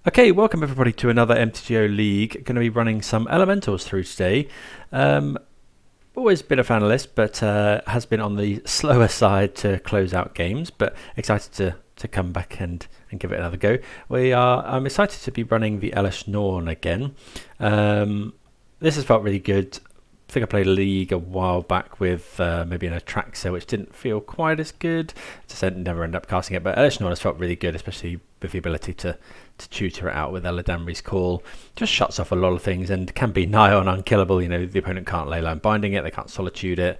Okay, welcome everybody to another MTGO League. Going to be running some Elementals through today. Always been a fan of this, but has been on the slower side to close out games. But excited to come back and give it another go. I'm excited to be running the Elesh Norn again. This has felt really good. I think I played a league a while back with maybe an Atraxa, which didn't feel quite as good. Just never ended up casting it, but Elesh Norn has felt really good, especially with the ability to tutor it out with Eladamri's Call. Just shuts off a lot of things and can be nigh on unkillable. You know, the opponent can't Leyline Binding it, they can't Solitude it.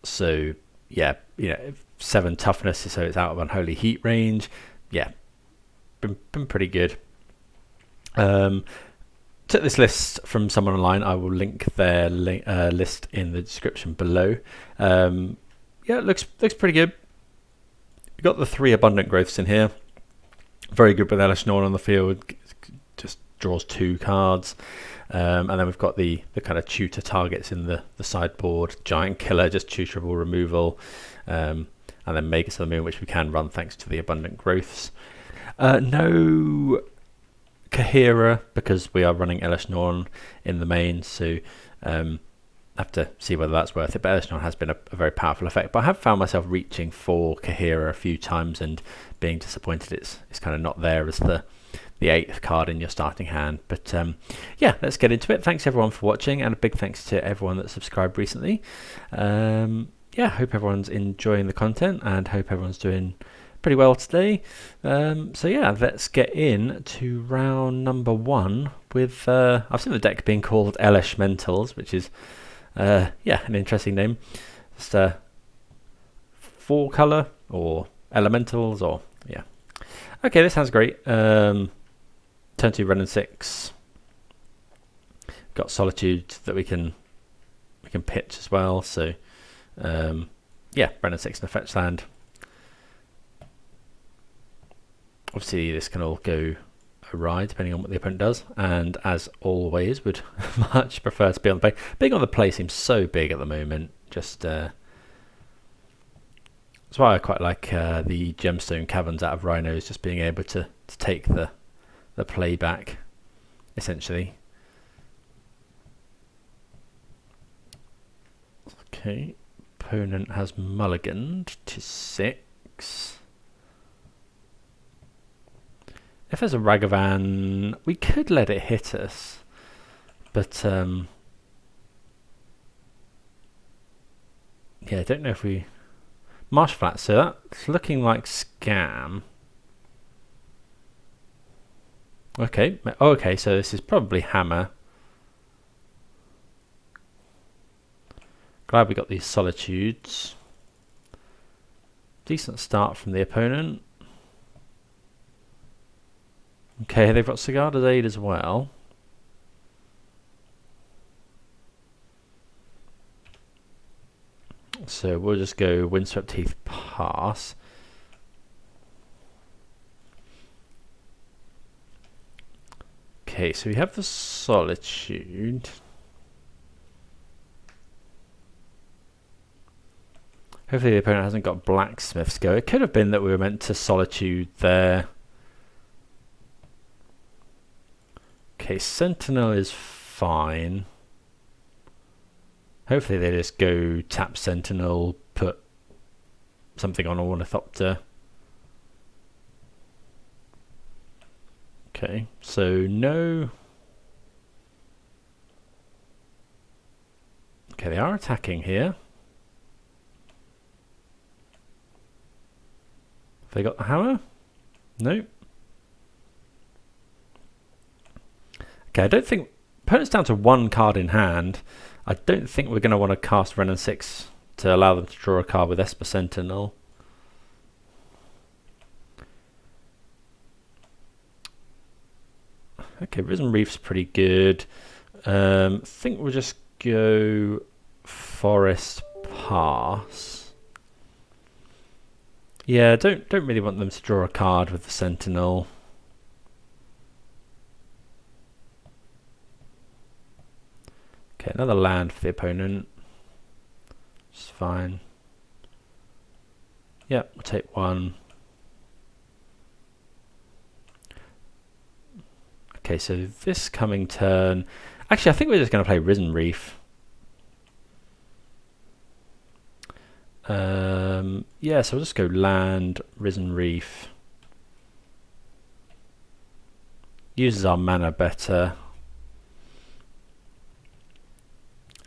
So yeah, 7 toughness, so it's out of Unholy Heat range. Yeah, been pretty good. Took this list from someone online. I will link their list in the description below. Yeah, it looks pretty good. We've got the 3 abundant growths in here. Very good with Elesh Norn on the field. Just draws 2 cards. And then we've got the kind of tutor targets in the sideboard. Giant Killer, just tutorable removal. And then Magus of the Moon, which we can run thanks to the abundant growths. No Kahira, because we are running Elesh Norn in the main, so have to see whether that's worth it. But Elesh Norn has been a very powerful effect, but I have found myself reaching for Kahira a few times and being disappointed it's kind of not there as the 8th card in your starting hand. But yeah, let's get into it. Thanks everyone for watching, and a big thanks to everyone that subscribed recently. Yeah, hope everyone's enjoying the content and hope everyone's doing pretty well today. So yeah, let's get in to round number 1 with I've seen the deck being called Elesh Mentals, which is yeah, an interesting name. Just 4 color or elementals, or yeah. Okay, this sounds great. Turn 2 Wrenn and Six. Got Solitude that we can pitch as well. So yeah, Wrenn and Six and a fetch land. Obviously, this can all go awry depending on what the opponent does, and as always, would much prefer to be on the play. Being on the play seems so big at the moment. Just that's why I quite like the gemstone caverns out of Rhinos, just being able to take the play back, essentially. Okay, opponent has mulliganed to 6. If there's a Ragavan, we could let it hit us, but yeah, I don't know if we Marsh Flat. So that's looking like scam. Okay, okay, so this is probably Hammer. Glad we got these Solitudes. Decent start from the opponent. Okay, they've got Zagoth's Aid as well. So we'll just go Windswept Heath pass. Okay, so we have the Solitude. Hopefully the opponent hasn't got Blacksmith's Go. It could have been that we were meant to Solitude there. Okay, Sentinel is fine. Hopefully they just go tap Sentinel, put something on Ornithopter. Okay, so no. Okay, they are attacking here. Have they got the hammer? Nope. Okay, I don't think opponent's down to 1 card in hand. I don't think we're going to want to cast Wrenn and Six to allow them to draw a card with Esper Sentinel. Okay, Risen Reef's pretty good. I think we'll just go Forest pass. Yeah, don't really want them to draw a card with the Sentinel. Okay, another land for the opponent. It's fine. Yep, we'll take 1. Okay, so this coming turn... Actually, I think we're just going to play Risen Reef. Yeah, so we'll just go land, Risen Reef. Uses our mana better.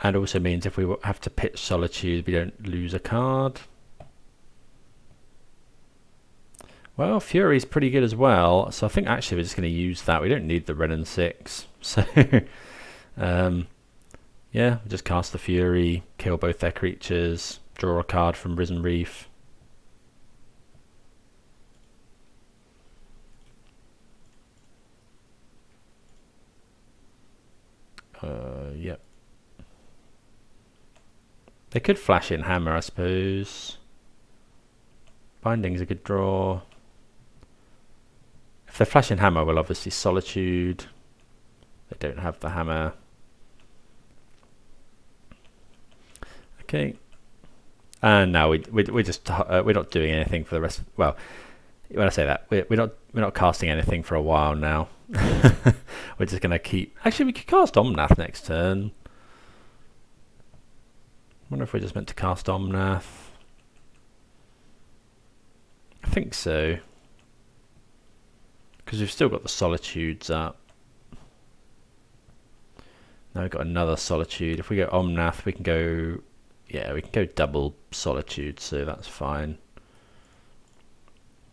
And also means if we have to pitch Solitude, we don't lose a card. Well, Fury's pretty good as well, so I think actually we're just going to use that. We don't need the Wrenn and Six. So, yeah, we'll just cast the Fury, kill both their creatures, draw a card from Risen Reef. Yep. They could flash in Hammer, I suppose. Binding's a good draw. If they're flashing Hammer, we'll obviously Solitude. They don't have the Hammer. Okay. And now we're just we're not doing anything for the rest. Well, when I say that, we're not casting anything for a while now. We're just gonna keep. Actually, we could cast Omnath next turn. Wonder if we're just meant to cast Omnath. I think so. Because we've still got the Solitudes up. Now we've got another Solitude. If we go Omnath, we can go... Yeah, we can go double Solitude, so that's fine.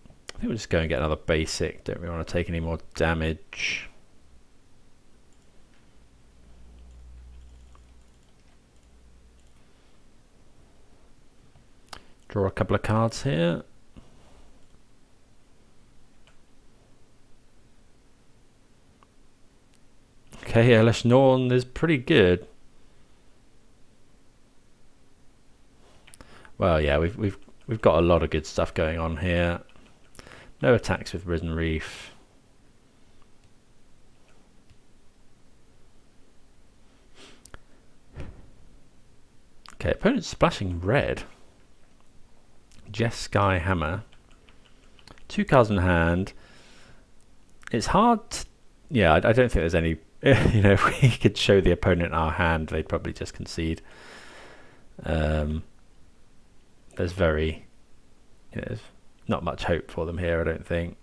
I think we'll just go and get another basic. Don't really want to take any more damage. Draw a couple of cards here. Okay, Elesh Norn is pretty good. Well, yeah, we've got a lot of good stuff going on here. No attacks with Risen Reef. Okay, opponent's splashing red. Jeskai Hammer. 2 cards in hand. It's hard. Yeah, I don't think there's any. You know, if we could show the opponent our hand, they'd probably just concede. There's very, there's not much hope for them here, I don't think.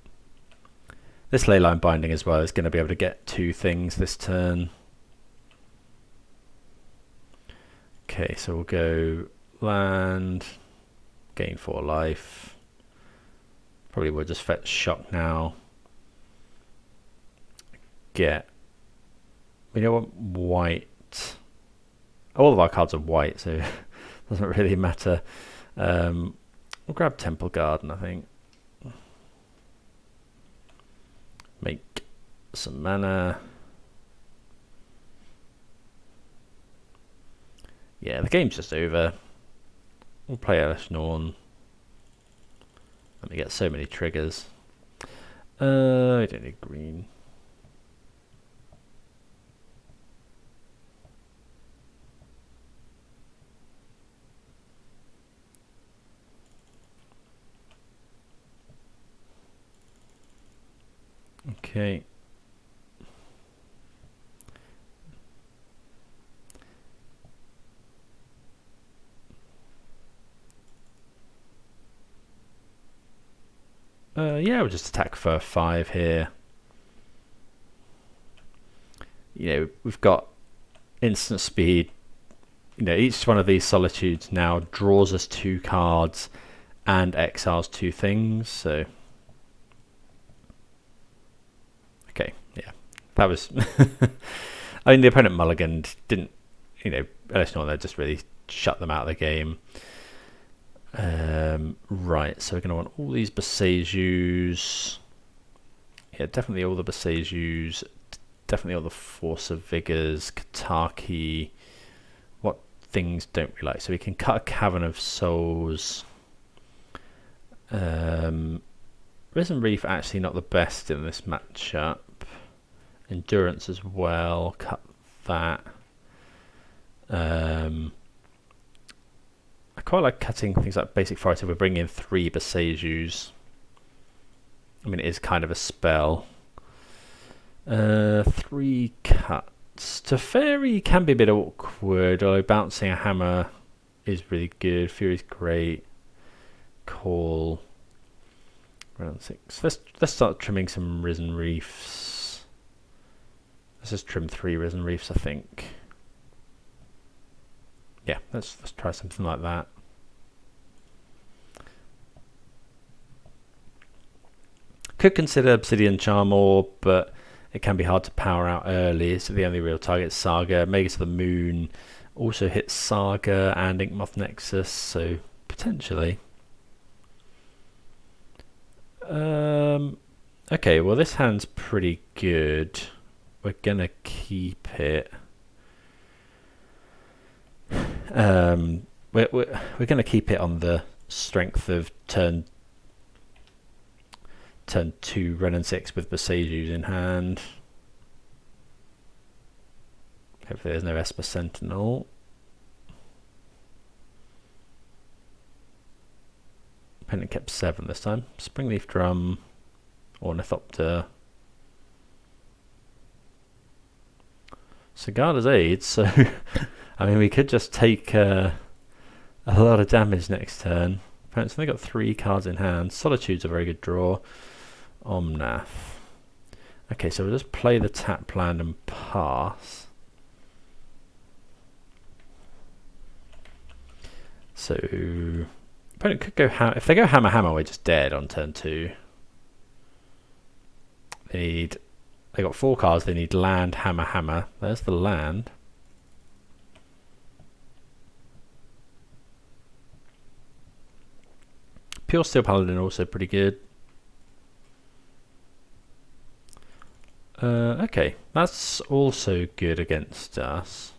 This Leyline Binding as well is going to be able to get 2 things this turn. Okay, so we'll go land, gain 4 life. Probably will just fetch Shock now. Get. We don't want white. All of our cards are white, so it doesn't really matter. We'll grab Temple Garden, I think. Make some mana. Yeah, the game's just over. We'll play Elesh Norn. Let me get so many triggers. I don't need green. Okay. Yeah, we'll just attack for 5 here. You know, we've got instant speed. You know, each one of these Solitudes now draws us 2 cards and exiles 2 things, so... Okay, yeah. That was... I mean, the opponent mulliganed, didn't... You know, Elesh Norn there just really shut them out of the game. Right, so we're going to want all these Boseijus. Yeah, definitely all the Boseijus. Definitely all the Force of Vigors, Kataki. What things don't we like? So we can cut a Cavern of Souls. Risen Reef actually not the best in this matchup. Endurance as well. Cut that. I quite like cutting things like Basic Forest if we're bringing in 3 Boseijus. I mean, it is kind of a spell. 3 cuts. Teferi can be a bit awkward, although bouncing a hammer is really good. Fury's great. Call. Wrenn and Six. Let's start trimming some Risen Reefs. Let's just trim 3 Risen Reefs, I think. Yeah, let's try something like that. Could consider Obsidian Charm Orb, but it can be hard to power out early, so the only real target is Saga. Magus of the Moon also hits Saga and Inkmoth Nexus, so potentially. Okay, well this hand's pretty good. We're gonna keep it. We're gonna keep it on the strength of turn 2 Wrenn and Six with Boseiju in hand. Hopefully there's no Esper Sentinel. Opponent kept 7 this time. Springleaf Drum, Ornithopter. Sigarda's Aid, so I mean we could just take a lot of damage next turn. Opponent's only got 3 cards in hand. Solitude's a very good draw. Omnath. Okay, so we'll just play the tap land and pass. So opponent could go if they go hammer hammer, we're just dead on turn 2. They got 4 cards. They need land, hammer, hammer. There's the land. Pure Steel Paladin also pretty good. Okay, that's also good against us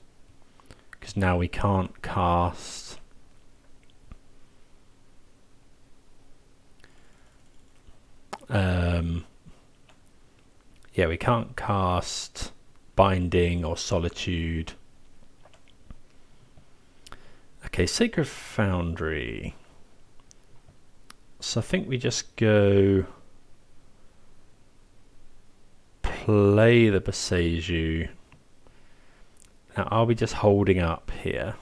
because now we can't cast. Yeah, we can't cast Binding or Solitude. Okay, Sacred Foundry. So I think we just go play the Boseiju. Now, are we just holding up here?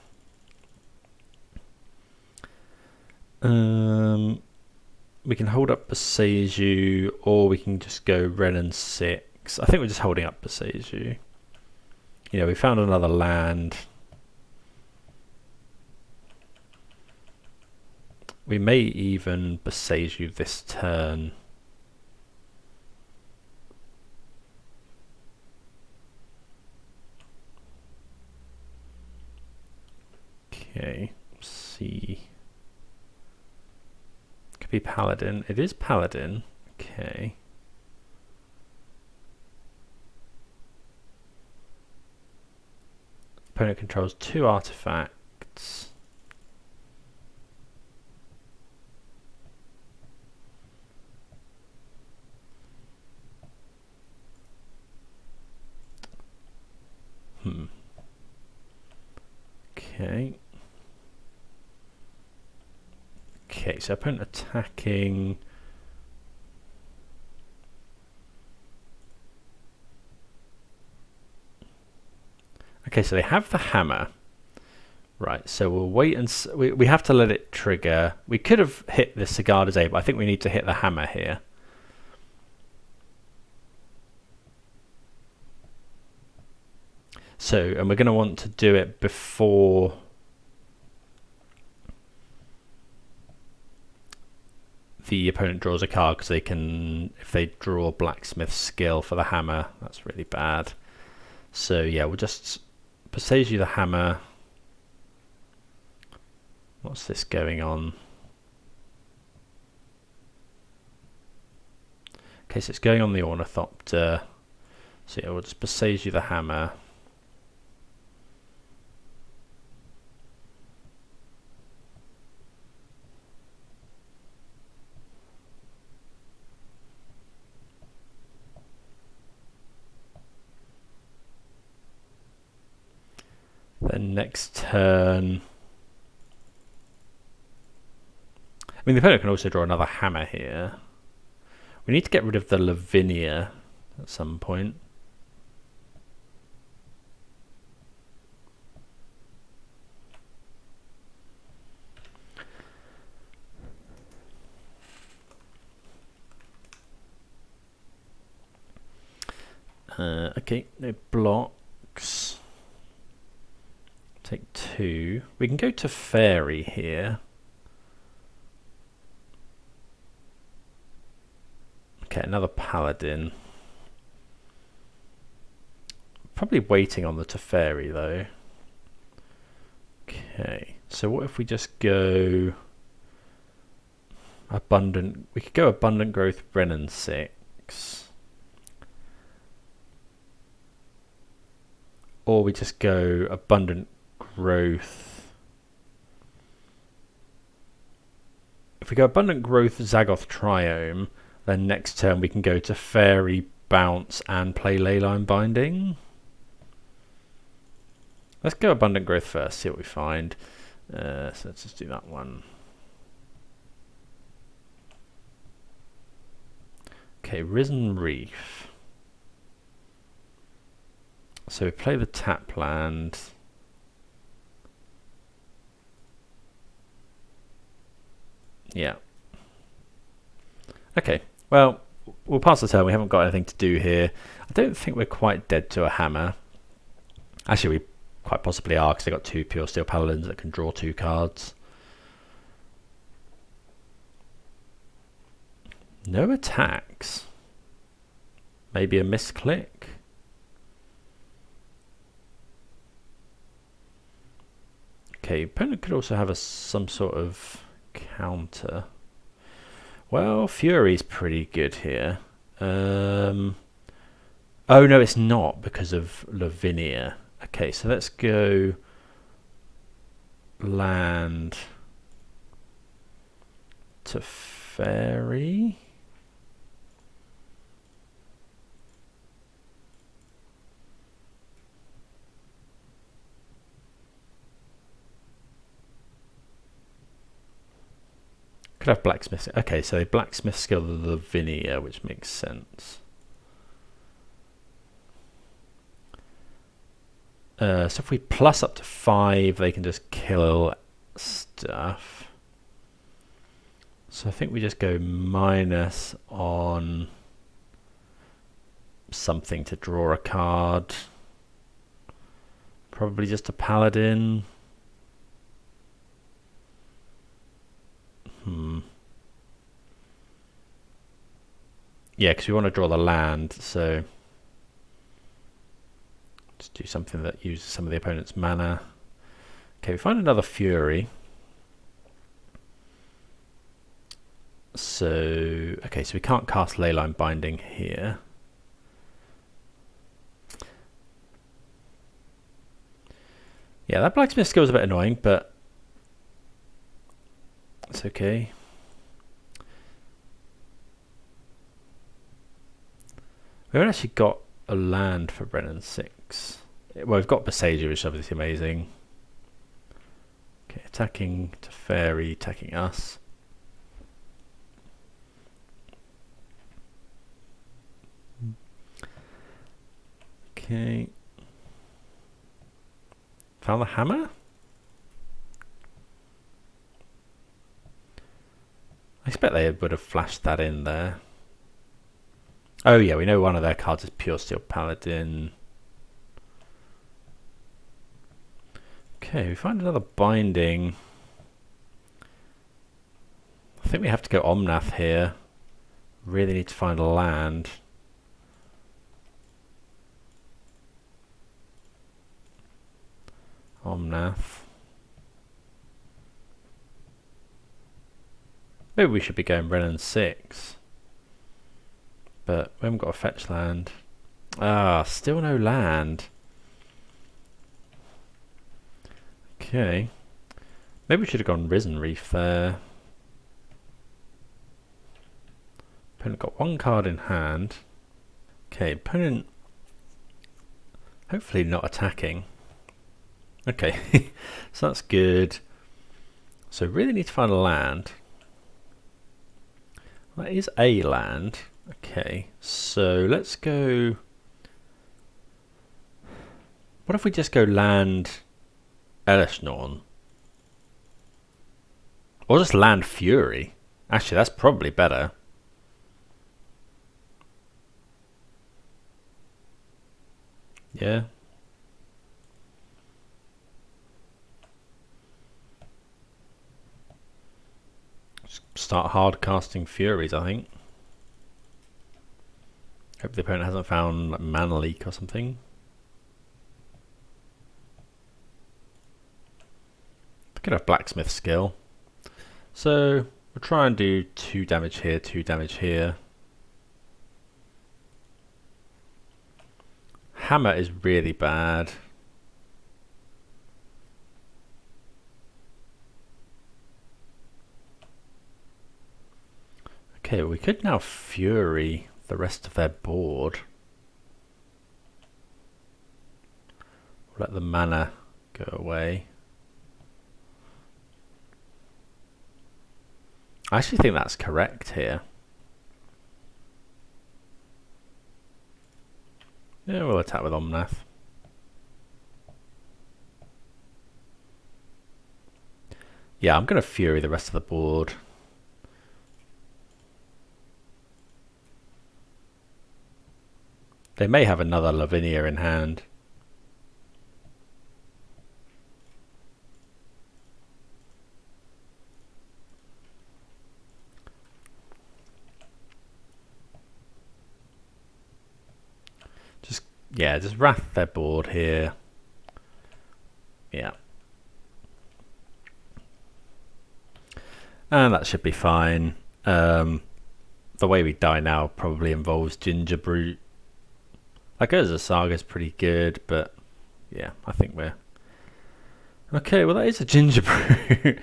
We can hold up Boseiju, or we can just go Wrenn and Six. I think we're just holding up Boseiju. You know, we found another land. We may even Boseiju this turn. Okay, let's see. Could be Paladin. It is Paladin. Okay. Opponent controls 2 artifacts. Okay. Okay, so opponent attacking. Okay, so they have the hammer. Right, so we'll wait and we have to let it trigger. We could have hit the Sigarda's Aid, but I think we need to hit the hammer here. So, and we're going to want to do it before the opponent draws a card, because they can, if they draw Blacksmith Skill for the hammer, that's really bad. So yeah, we'll just Boseiju the hammer. What's this going on? Okay, so it's going on the Ornithopter. So yeah, we'll just Boseiju the hammer. Then next turn, I mean the opponent can also draw another hammer here. We need to get rid of the Lavinia at some point. Okay, no blocks. Take 2. We can go to Teferi here. Okay, another Paladin. Probably waiting on the Teferi though. Okay, so what if we just go Abundant? We could go Abundant Growth, Wrenn and Six. Or we just go Abundant Growth. If we go Abundant Growth, Zagoth Triome, then next turn we can go to Teferi, bounce, and play Leyline Binding. Let's go Abundant Growth first, see what we find. So let's just do that one. Okay, Risen Reef. So we play the tap land. Yeah. Okay, well, we'll pass the turn. We haven't got anything to do here. I don't think we're quite dead to a hammer. Actually, we quite possibly are, because they've got 2 Pure Steel Paladins that can draw 2 cards. No attacks. Maybe a misclick. Okay, opponent could also have some sort of counter. Well, Fury's pretty good here. Oh no, it's not, because of Lavinia. Okay, so let's go land Teferi. Could have blacksmith. Okay, so they blacksmith skill the Lavinia, which makes sense. So if we plus up to 5, they can just kill stuff. So I think we just go minus on something to draw a card. Probably just a Paladin. Yeah, because we want to draw the land, so let's do something that uses some of the opponent's mana. Okay, we find another Fury. So, okay, so we can't cast Leyline Binding here. Yeah, that blacksmith skill is a bit annoying, but it's okay. We haven't actually got a land for Wrenn and Six. Well, we've got Boseiju, which is obviously amazing. Okay, attacking Teferi, attacking us. Okay. Found the hammer? I expect they would have flashed that in there. Oh yeah, we know one of their cards is Pure Steel Paladin. Okay, we find another binding. I think we have to go Omnath here. Really need to find a land. Omnath. Maybe we should be going Wrenn and Six. But we haven't got a fetch land. Ah, still no land. Okay. Maybe we should have gone Risen Reef there. Opponent got 1 card in hand. Okay, opponent hopefully not attacking. Okay, so that's good. So really need to find a land. That is a land. Okay, so let's go. What if we just go land Elesh Norn? Or just land Fury? Actually, that's probably better. Yeah. Just start hard casting Furies, I think. Hope the opponent hasn't found like Mana Leak or something. Could have Blacksmith skill. So we'll try and do 2 damage here, 2 damage here. Hammer is really bad. Okay, we could now Fury the rest of their board. Let the mana go away. I actually think that's correct here. Yeah, we'll attack with Omnath. Yeah, I'm going to Fury the rest of the board. They may have another Lavinia in hand. Yeah, just Wrath their board here. Yeah. And that should be fine. The way we die now probably involves Ginger Brute. Like Urza Saga is pretty good, but yeah, I think we're... Okay, well that is a Ginger Brute.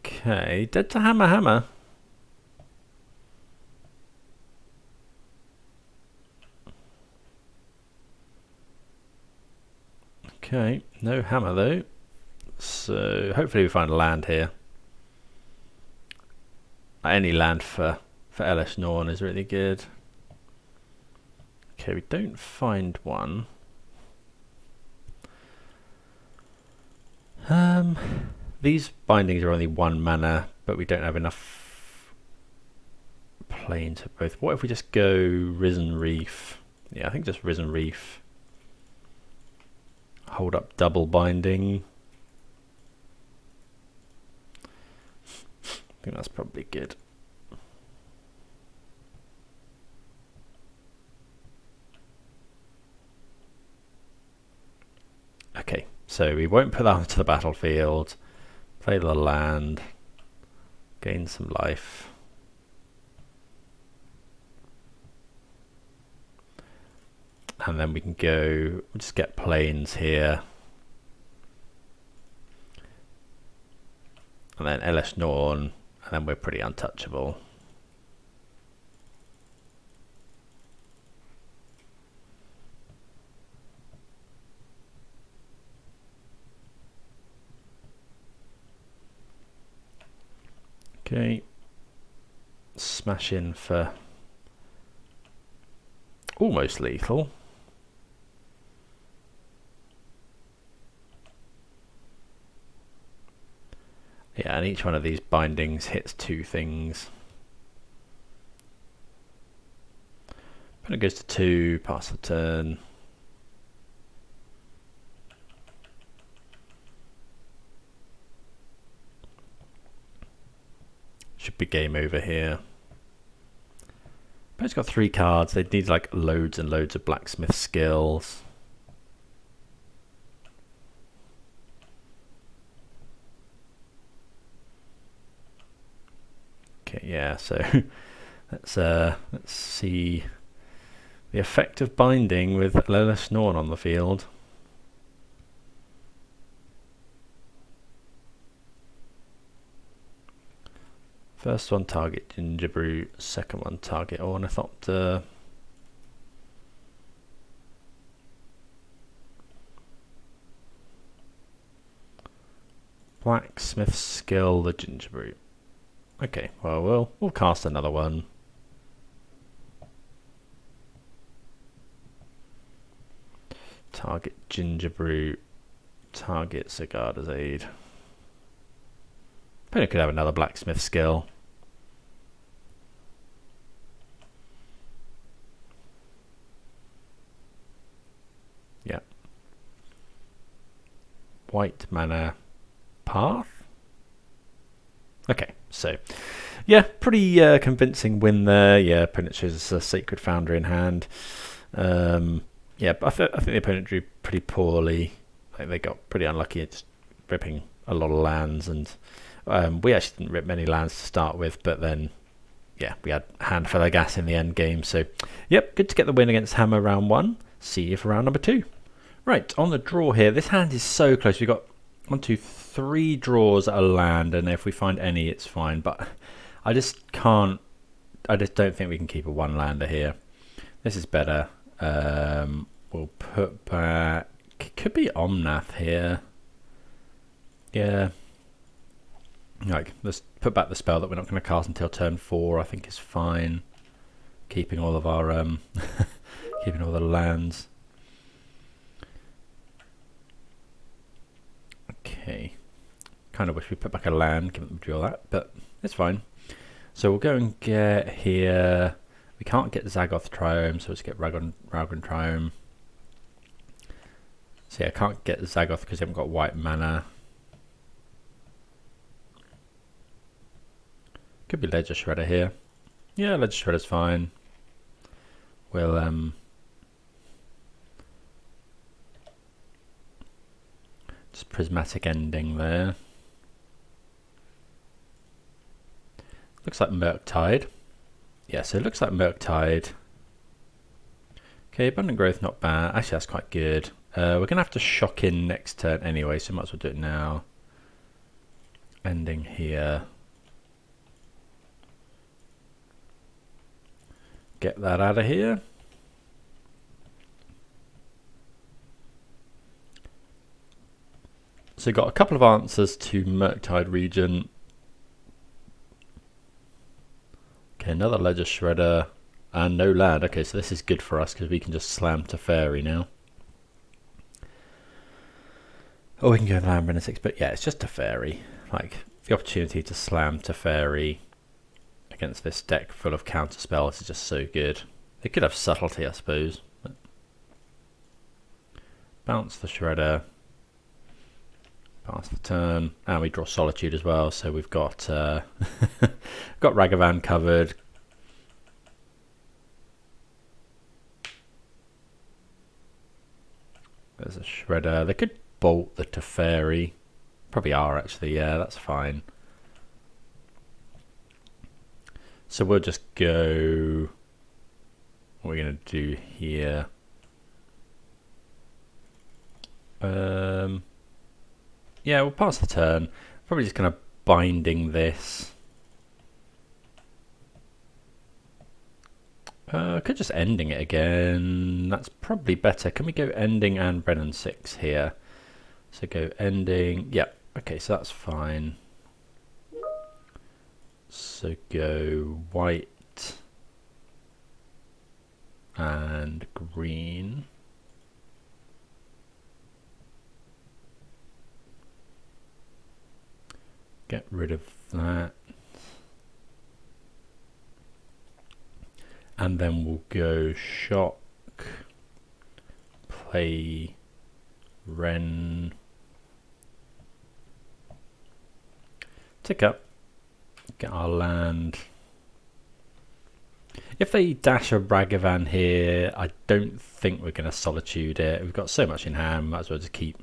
Okay, dead to Hammer Hammer. Okay, no hammer though. So hopefully we find a land here. Any land for Elesh Norn is really good. Okay, we don't find one. These bindings are only 1 mana, but we don't have enough planes for both. What if we just go Risen Reef? Yeah, I think just Risen Reef. Hold up double binding. I think that's probably good. Okay, so we won't put that onto the battlefield. Play the land. Gain some life. And then we can go, we'll just get planes here. And then Elesh Norn, and then we're pretty untouchable. Okay. Smash in for almost lethal. Yeah, and each one of these bindings hits 2 things. Opponent goes to 2, pass the turn. Should be game over here. Opponent's got 3 cards. They need like loads and loads of blacksmith skills. Okay, yeah, so let's see the effect of binding with Elesh Norn on the field. First one target Ginger Brute, second one target Ornithopter. Blacksmith skill the Ginger Brute. Okay, well we'll cast another one. Target Ginger Brute, target Zagoth Aid. Opponent could have another blacksmith skill. white mana path. Okay, so yeah, pretty convincing win there. Yeah, opponent shows a Sacred Foundry in hand. Yeah, but I think the opponent drew pretty poorly. I think they got pretty unlucky at just ripping a lot of lands, and we actually didn't rip many lands to start with, but then yeah, we had a handful of gas in the end game. So yep, good to get the win against Hammer round 1. See you for round number 2. Right, on the draw here, this hand is so close. We've got 1, 2, 3 draws at a land, and if we find any, it's fine. But I just don't think we can keep a 1-lander here. This is better. We'll put back, could be Omnath here. Yeah. Like, let's put back the spell that we're not going to cast until turn 4, I think is fine. Keeping all of our, keeping all the lands. Okay, kind of wish we put back a land, given that we drew all that, but it's fine. So we'll go and get here. We can't get Zagoth Triome, so let's get Raugrin Triome. So yeah, I can't get Zagoth because I haven't got white mana. Could be Ledger Shredder here. Yeah, Ledger Shredder's fine. We'll just Prismatic Ending there. Looks like Murktide. Yeah, so it looks like Murktide. Okay, Abundant Growth, not bad. Actually, that's quite good. We're going to have to shock in next turn anyway, so might as well do it now. Ending here. Get that out of here. So got a couple of answers to Murktide Regent. Okay, another Ledger Shredder and no land. Okay, so this is good for us because we can just slam Teferi now. Or we can go land Wrenn and Six, but yeah, it's just Teferi. Like, the opportunity to slam Teferi against this deck full of counter spells is just so good. It could have subtlety, I suppose. But bounce the Shredder. Pass the turn, and we draw Solitude as well, so we've got got Ragavan covered. There's a Shredder. They could bolt the Teferi. Probably are actually, yeah, that's fine. So we'll just go, what we're going to do here. Yeah, we'll pass the turn. Probably just kind of binding this. Could just ending it again. That's probably better. Can we go ending and Wrenn and Six here? So go ending. Yeah, okay, so that's fine. So go white and green. Get rid of that. And then we'll go shock, play Wrenn, tick up, get our land. If they dash a Ragavan here, I don't think we're going to Solitude it. We've got so much in hand, might as well just keep.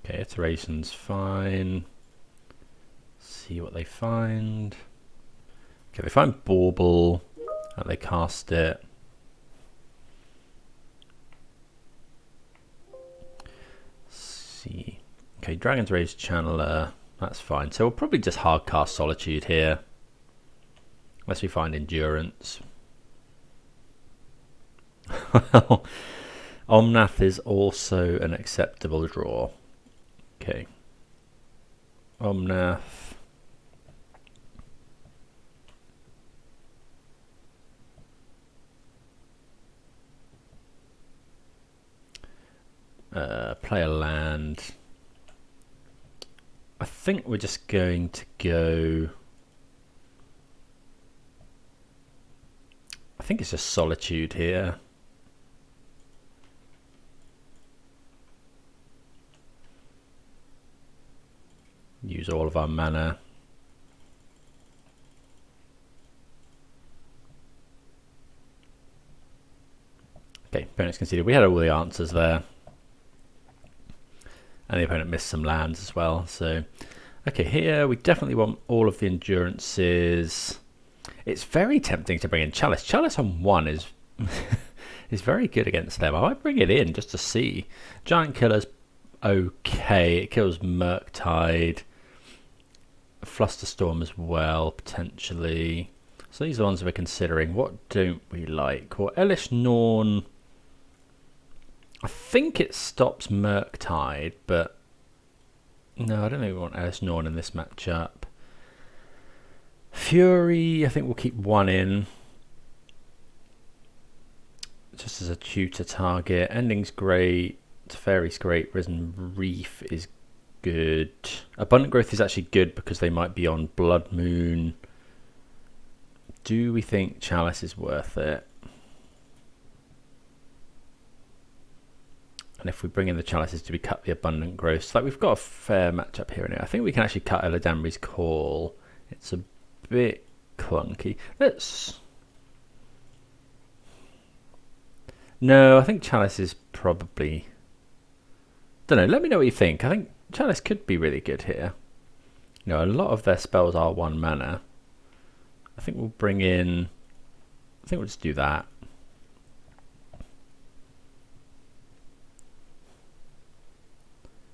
Okay, iteration's fine. See what they find. Okay, they find Bauble and they cast it. See. Okay, Dragon's Rage Channeler. That's fine. So we'll probably just hard cast Solitude here. Unless we find Endurance. Well, Omnath is also an acceptable draw. Okay. Omnath. Play a land. I think we're just going to go. I think it's just Solitude here. use all of our mana. Okay, opponent's conceded. We had all the answers there. And the opponent missed some lands as well. So, okay, here we definitely want all of the endurances. It's very tempting to bring in Chalice. Chalice on 1 is is very good against them. I might bring it in just to see. Giant Killer's okay. It kills Murktide. Flusterstorm as well, potentially. So these are the ones we're considering. What don't we like? Well, Elesh Norn, I think it stops Murktide, but no, I don't think we want Elesh Norn in this matchup. Fury, I think we'll keep 1 in. Just as a tutor target. Ending's great. Teferi's great. Risen Reef is good. Abundant Growth is actually good because they might be on Blood Moon. Do we think Chalice is worth it? And if we bring in the Chalices, do we cut the Abundant Growth? So, like, we've got a fair matchup here. I think we can actually cut Eladamri's Call. It's a bit clunky. No, I think Chalice is probably... Don't know, let me know what you think. I think Chalice could be really good here. You know, a lot of their spells are 1 mana. I think we'll bring in... I think we'll just do that.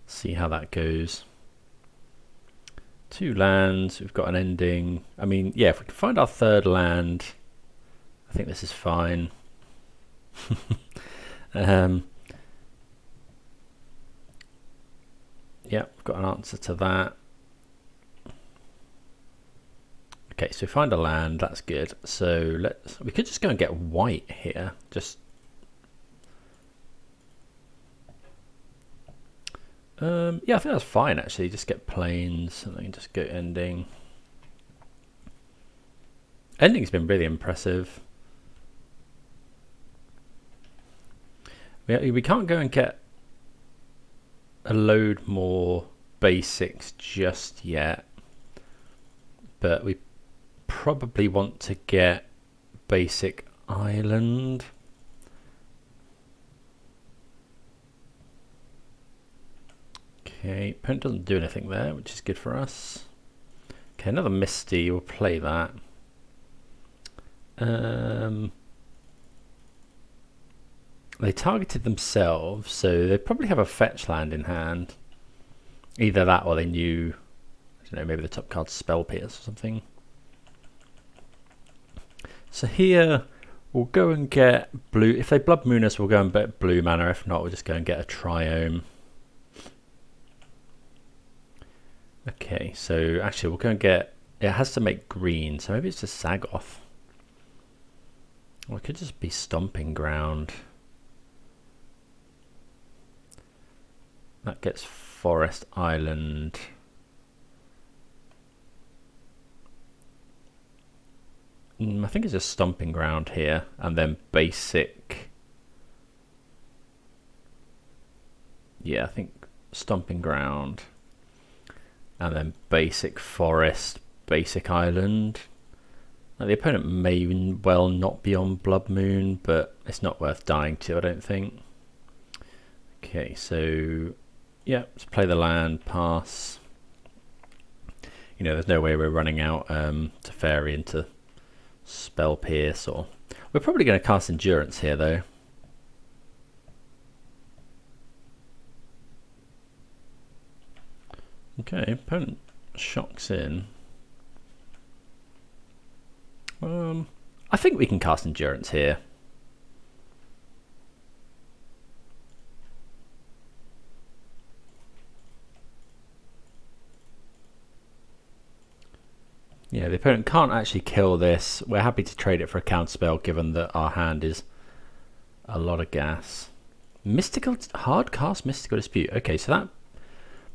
See how that goes. 2 lands, we've got an ending. I mean, yeah, if we can find our 3rd land, I think this is fine. Yeah, we've got an answer to that. Okay, so we find a land, that's good. So we could just go and get white here. Just yeah, I think that's fine actually. Just get plains and then just go ending. Ending's been really impressive. We can't go and get a load more basics just yet, but we probably want to get basic island. Okay, opponent doesn't do anything there, which is good for us. Okay, another Misty, we'll play that. They targeted themselves, so they probably have a fetch land in hand. Either that or they knew, I don't know, maybe the top card's Spell Pierce or something. So here, we'll go and get blue. If they Blood Moon us, we'll go and bet blue mana. If not, we'll just go and get a Triome. Okay, so actually we'll go and get... It has to make green, so maybe it's just Zagoth. Or it could just be Stomping Ground. That gets Forest Island. I think it's just Stomping Ground here, and then basic. Yeah, I think Stomping Ground, and then basic Forest, basic Island. Now, the opponent may well not be on Blood Moon, but it's not worth dying to, I don't think. Okay, so yeah, let's play the land, pass. You know, there's no way we're running out Teferi into Spell Pierce, or we're probably going to cast Endurance here though. Okay, opponent shocks in. I think we can cast Endurance here. Yeah, the opponent can't actually kill this. We're happy to trade it for a counterspell given that our hand is a lot of gas. Hard cast Mystical Dispute. Okay, so that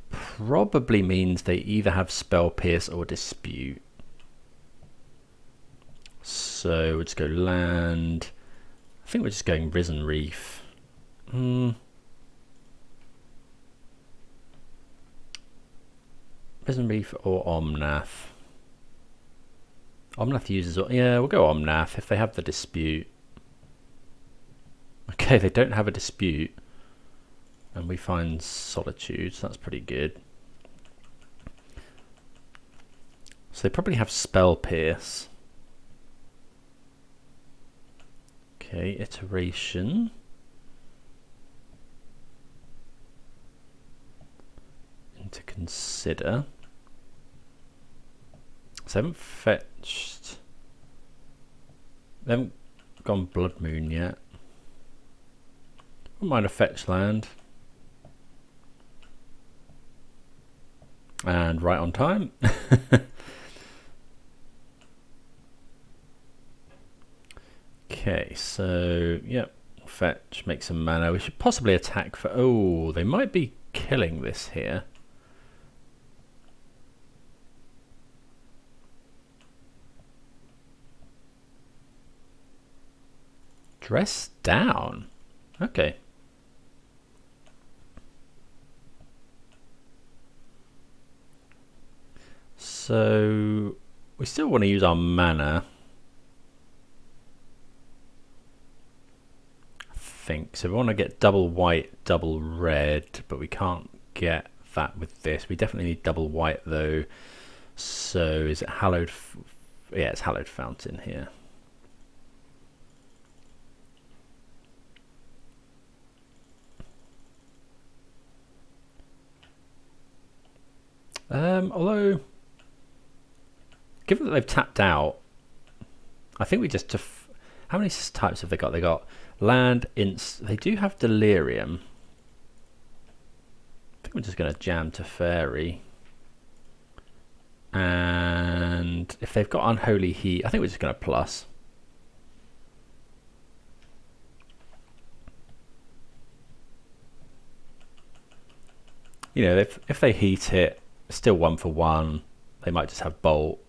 probably means they either have Spell Pierce or Dispute. So we'll just go land. I think we're just going Risen Reef. Bit Risen Reef or Omnath? Omnath uses... Yeah, we'll go Omnath if they have the dispute. Okay, they don't have a dispute. And we find Solitude, so that's pretty good. So they probably have Spell Pierce. Okay, Iteration. To consider. So I haven't fetched... They haven't gone Blood Moon yet. Wouldn't mind a fetch land. And right on time. Okay, so yep, fetch, make some mana. We should possibly attack for... Oh, they might be killing this here. Dress down. Okay. So we still want to use our mana. I think. So we want to get double white, double red, but we can't get that with this. We definitely need double white though. So is it Hallowed? Yeah, it's Hallowed Fountain here. Although, given that they've tapped out, I think we just... How many types have they got? They got land, inst... They do have Delirium. I think we're just going to jam Teferi. And if they've got Unholy Heat, I think we're just going to plus. You know, if they heat it, still 1 for 1. They might just have Bolt,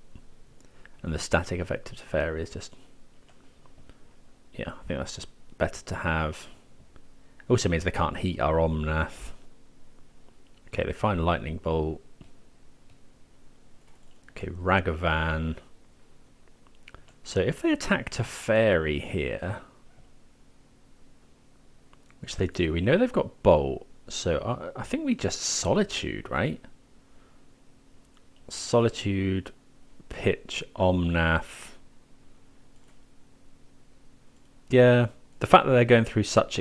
and the static effect of Teferi is just... Yeah, I think that's just better to have. Also means they can't heat our Omnath. Okay, they find Lightning Bolt. Okay, Ragavan. So if they attack Teferi here, which they do, we know they've got Bolt, so I think we just Solitude, right? Solitude, pitch, Omnath. Yeah, the fact that they're going through such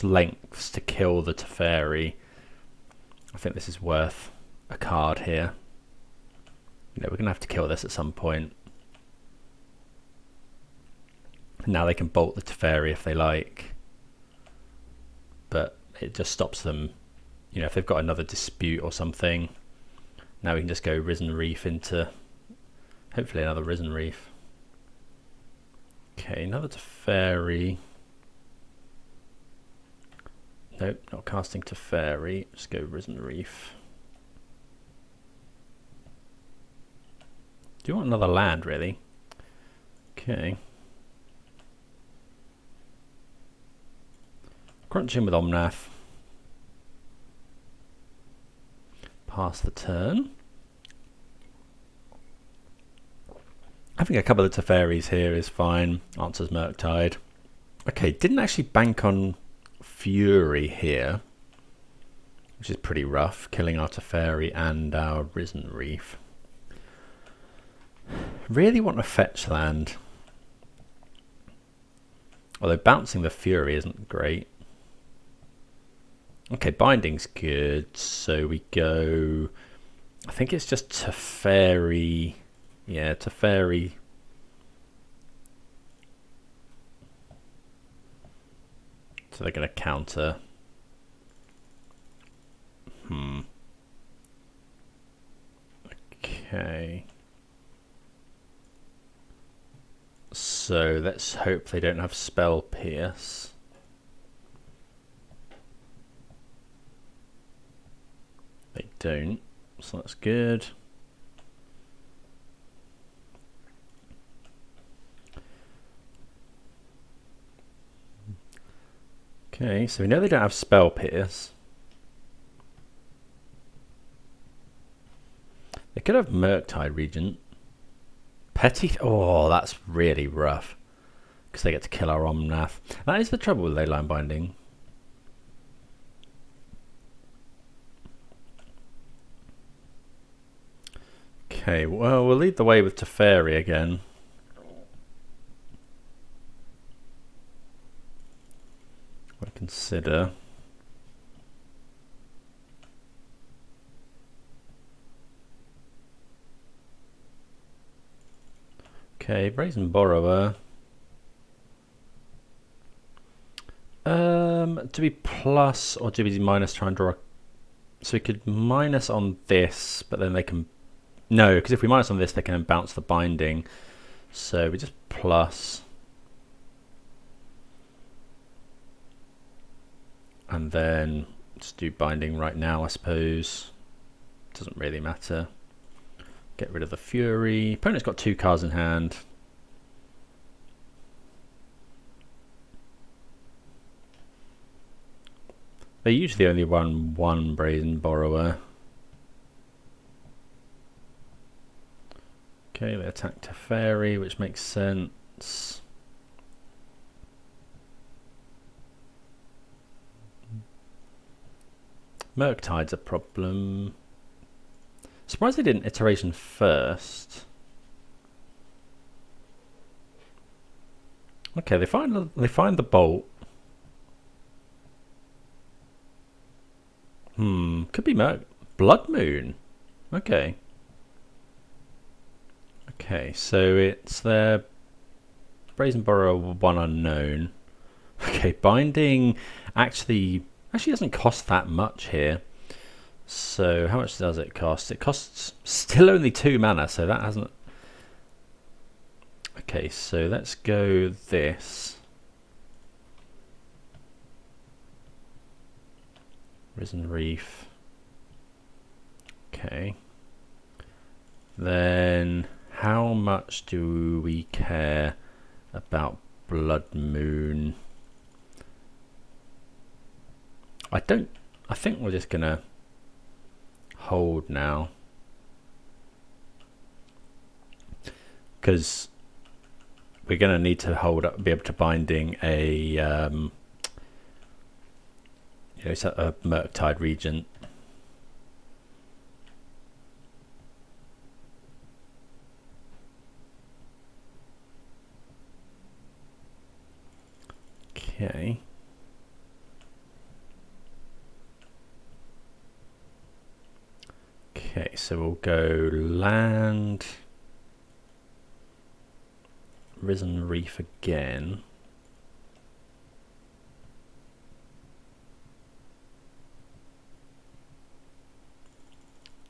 lengths to kill the Teferi, I think this is worth a card here. You know, we're going to have to kill this at some point. Now they can bolt the Teferi if they like, but it just stops them. You know, if they've got another dispute or something, now we can just go Risen Reef into hopefully another Risen Reef. Okay, another Teferi. Nope, not casting Teferi. Just go Risen Reef. Do you want another land, really? Okay. Crunch in with Omnath. Pass the turn. Having a couple of Teferis here is fine. Answers Murktide. Okay, didn't actually bank on Fury here, which is pretty rough, killing our Teferi and our Risen Reef. Really want a fetch land. Although bouncing the Fury isn't great. Okay, Binding's good, so we go... I think it's just Teferi. Yeah, Teferi. So they're going to counter. Okay. So let's hope they don't have Spell Pierce. They don't, so that's good. Okay, so we know they don't have Spell Pierce. They could have Murktide Regent. Petty. Oh, that's really rough. Because they get to kill our Omnath. That is the trouble with Leyline Binding. Okay, well, we'll lead the way with Teferi again. We'll consider. Okay, Brazen Borrower. Do we plus or do we minus try and draw? So we could minus on this, but then they can. No, because if we minus on this, they can bounce the binding. So we just plus. And then just do binding right now, I suppose. Doesn't really matter. Get rid of the Fury. Opponent's got 2 cards in hand. They usually only run 1 Brazen Borrower. Okay, they attack Teferi, which makes sense. Murktide's a problem. Surprised they didn't iteration first. Okay, they find the bolt. Could be Blood Moon. Okay. Okay, so it's their Brazen Borrower 1 unknown. Okay, binding actually doesn't cost that much here. So how much does it cost? It costs still only 2 mana, so that hasn't. Okay, so let's go this. Risen Reef. Okay. Then how much do we care about Blood Moon? I think we're just gonna hold now, because we're gonna need to hold up, be able to binding a a Murktide Regent. Okay. Okay, so we'll go land, Risen Reef again.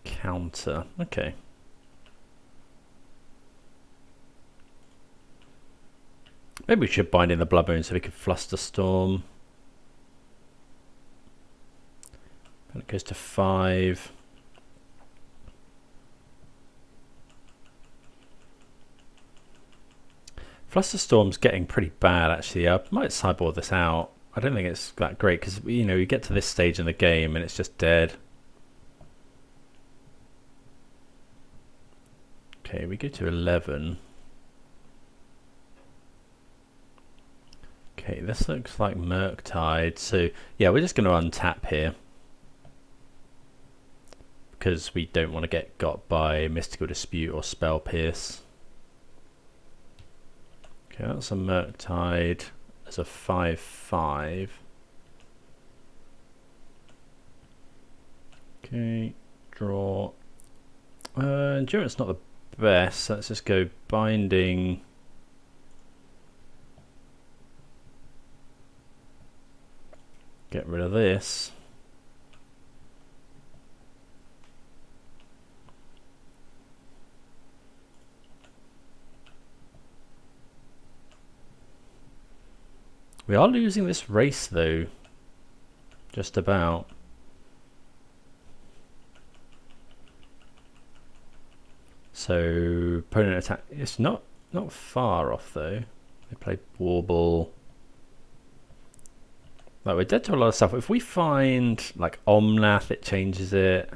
Counter, okay. Maybe we should bind in the Blood Moon so we could Flusterstorm. And it goes to 5. Flusterstorm's getting pretty bad actually. I might sideboard this out. I don't think it's that great because you get to this stage in the game and it's just dead. Okay, we go to 11. Okay, this looks like Murktide. So yeah, we're just going to untap here because we don't want to get got by Mystical Dispute or Spell Pierce. Okay, that's a Murktide as a 5/5. Okay, draw. Endurance not the best. Let's just go binding. Get rid of this. We are losing this race though, just about. So opponent attack, it's not far off though. They played Warble. Like we're dead to a lot of stuff. If we find like Omnath, it changes it.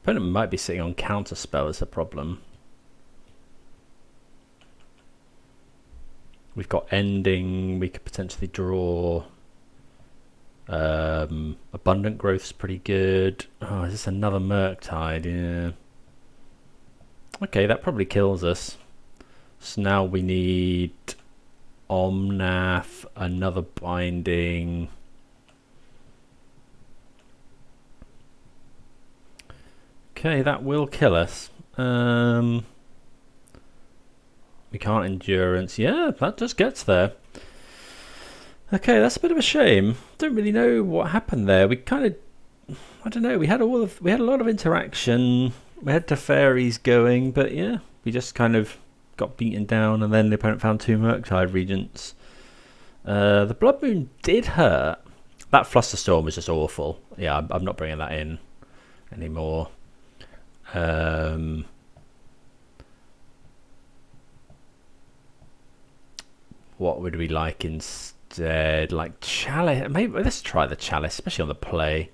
Opponent might be sitting on counter spell is the problem. We've got ending. We could potentially draw. Abundant Growth's pretty good. Oh, is this another Murktide? Yeah. Okay, that probably kills us. So now we need Omnath, another Binding. Okay, that will kill us. We can't Endurance. Yeah, that just gets there. Okay, that's a bit of a shame. Don't really know what happened there. We kind of, I don't know. We had a lot of interaction. We had Teferis going, but yeah, we just kind of got beaten down, and then the opponent found 2 Murktide Regents. The Blood Moon did hurt. That Flusterstorm was just awful. Yeah, I'm not bringing that in anymore. What would we like instead? Like Chalice? Maybe let's try the Chalice, especially on the play.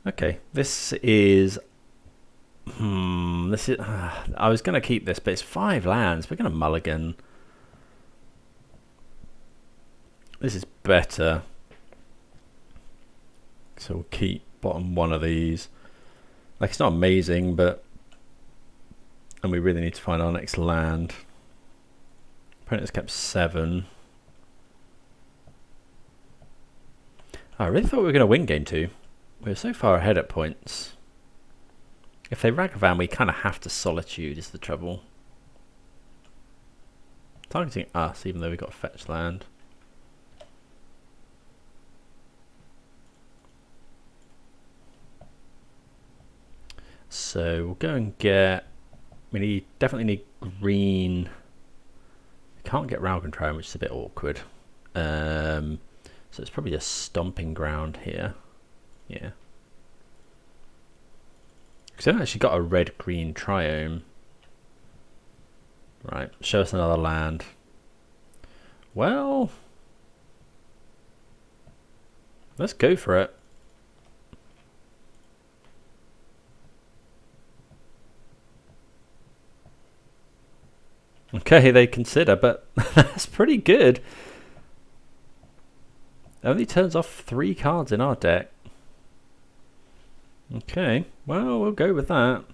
Okay, this is. This is. I was gonna keep this, but it's 5 lands. We're gonna mulligan. This is better. So we'll keep bottom one of these. Like, it's not amazing, but... And we really need to find our next land. Opponent's kept 7. I really thought we were going to win game 2. We were so far ahead at points. If they Ragavan, we kind of have to Solitude is the trouble. Targeting us, even though we got fetch land. So we'll go and get. We definitely need green. We can't get Raugrin Triome, which is a bit awkward. So it's probably a Stomping Ground here. Yeah. Because I've actually got a red-green Triome. Right, show us another land. Well, let's go for it. Okay, they consider, but that's pretty good. Only turns off 3 cards in our deck. Okay, well, we'll go with that.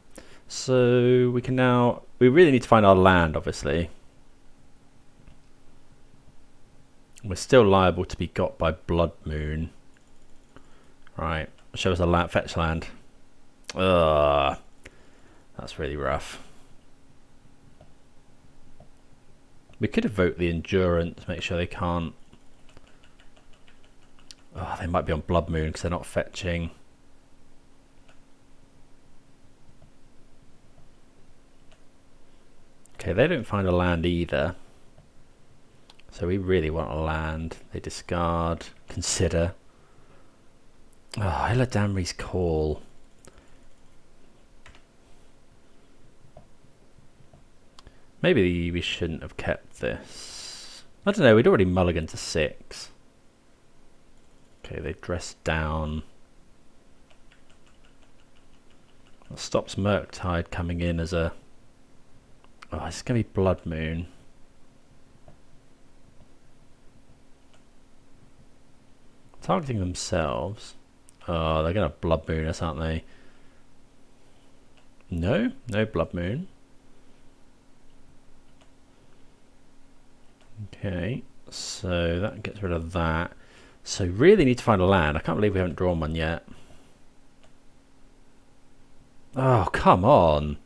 So we can now... We really need to find our land, obviously. We're still liable to be got by Blood Moon. Right, show us a land, fetch land. Ugh, that's really rough. We could evoke the Endurance, make sure they can't... Oh, they might be on Blood Moon because they're not fetching. Okay, they don't find a land either. So we really want a land. They discard, consider. Oh, Eladamri's Call. Maybe we shouldn't have kept this. I don't know, we'd already mulliganed to 6. Okay, they dressed down. That stops Murktide coming in as a... Oh, it's going to be Blood Moon. Targeting themselves. Oh, they're going to Blood Moon us, aren't they? No, no Blood Moon. Okay, so that gets rid of that. So really need to find a land. I can't believe we haven't drawn one yet. Oh, come on.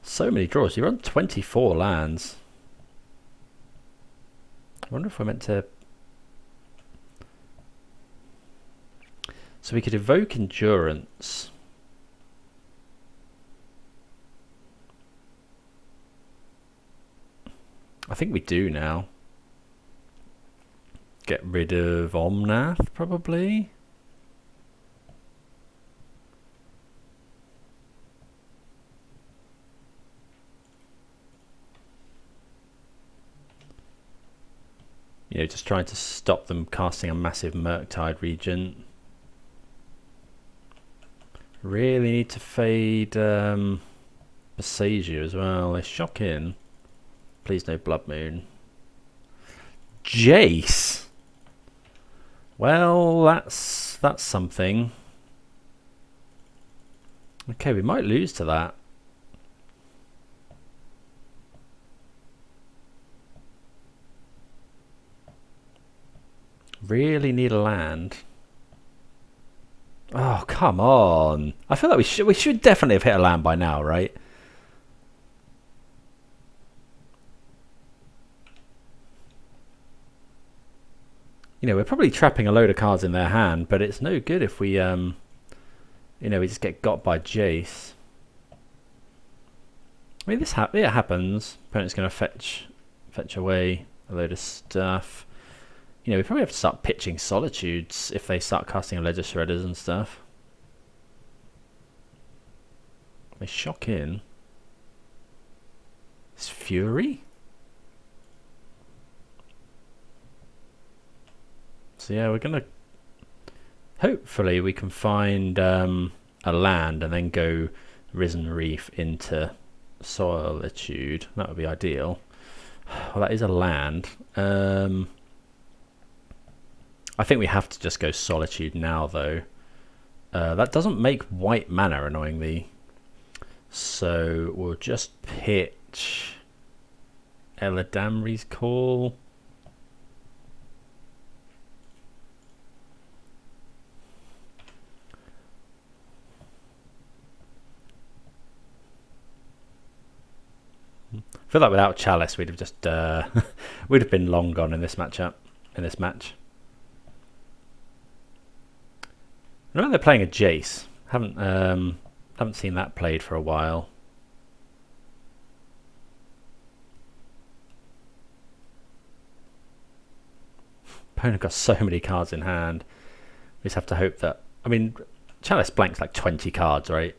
So many draws. You're on 24 lands. I wonder if we're meant to... So we could evoke Endurance. I think we do now. Get rid of Omnath, probably. You know, just trying to stop them casting a massive Murktide Regent. Really need to fade Boseiju as well. They shock in. Please no Blood Moon. Jace. Well, that's something. Okay, we might lose to that. Really need a land. Oh, come on. I feel like we should definitely have hit a land by now, right? You know, we're probably trapping a load of cards in their hand, but it's no good if we, you know, we just get got by Jace. I mean, it happens. Opponent's going to fetch away a load of stuff. You know, we probably have to start pitching Solitudes if they start casting Ledger Shredders and stuff. They shock in. It's Fury? So yeah, we're going to... Hopefully we can find a land and then go Risen Reef into Solitude. That would be ideal. Well, that is a land. I think we have to just go Solitude now, though. That doesn't make white mana, annoyingly. So we'll just pitch Eladamri's Call. I feel like without Chalice, we'd have just we'd have been long gone in this matchup. In this match. I know they're playing a Jace. Haven't seen that played for a while. Opponent got so many cards in hand. We just have to hope that... I mean, Chalice blanks like 20 cards, right?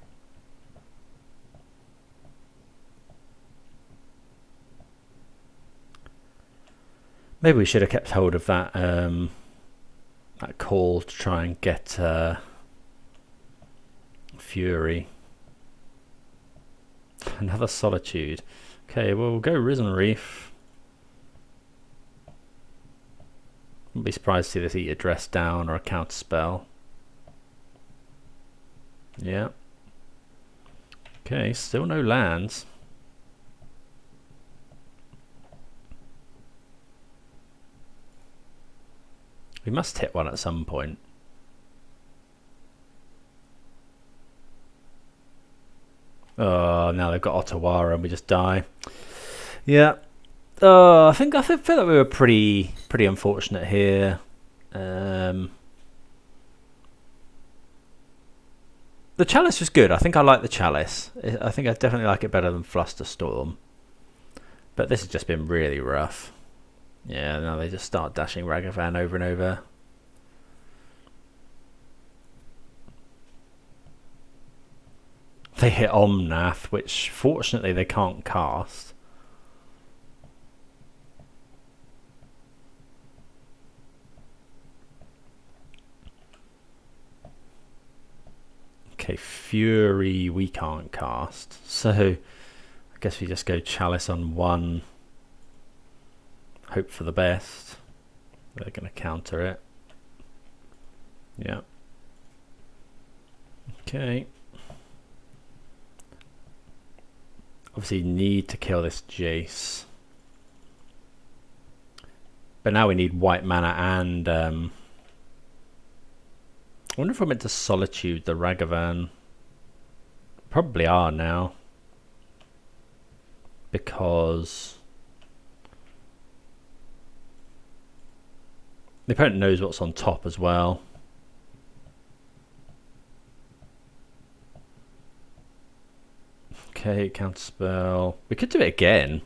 Maybe we should have kept hold of that that call to try and get Fury. Another Solitude. Okay, well, we'll go Risen Reef. Wouldn't be surprised to see this eat a dress down or a counter spell. Yeah. Okay, still no lands. We must hit one at some point. Oh, now they've got Otawara and we just die. Yeah. I feel like we were pretty unfortunate here. The Chalice was good. I think I like the Chalice. I think I definitely like it better than Flusterstorm. But this has just been really rough. Yeah, now they just start dashing Ragavan over and over. They hit Omnath, which fortunately they can't cast. Okay, Fury we can't cast. So I guess we just go Chalice on one. Hope for the best. They're going to counter it. Yeah. Okay. Obviously need to kill this Jace. But now we need white mana and... I wonder if we're meant to Solitude the Ragavan. Probably are now. Because... the opponent knows what's on top as well. Okay, counterspell. We could do it again.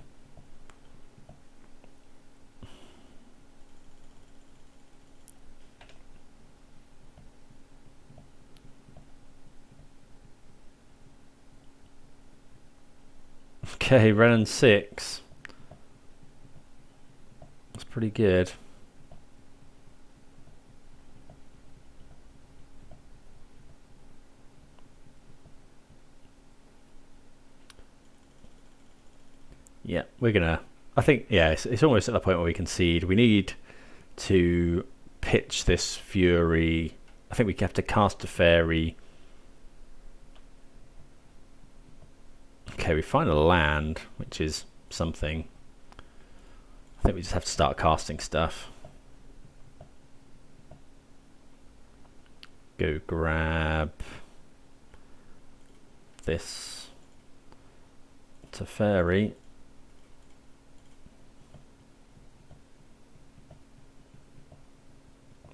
Okay, Wrenn and Six. That's pretty good. Yeah, we're gonna. I think it's almost at the point where we concede. We need to pitch this Fury. I think we have to cast Teferi. Okay, we find a land, which is something. I think we just have to start casting stuff. Go grab this Teferi.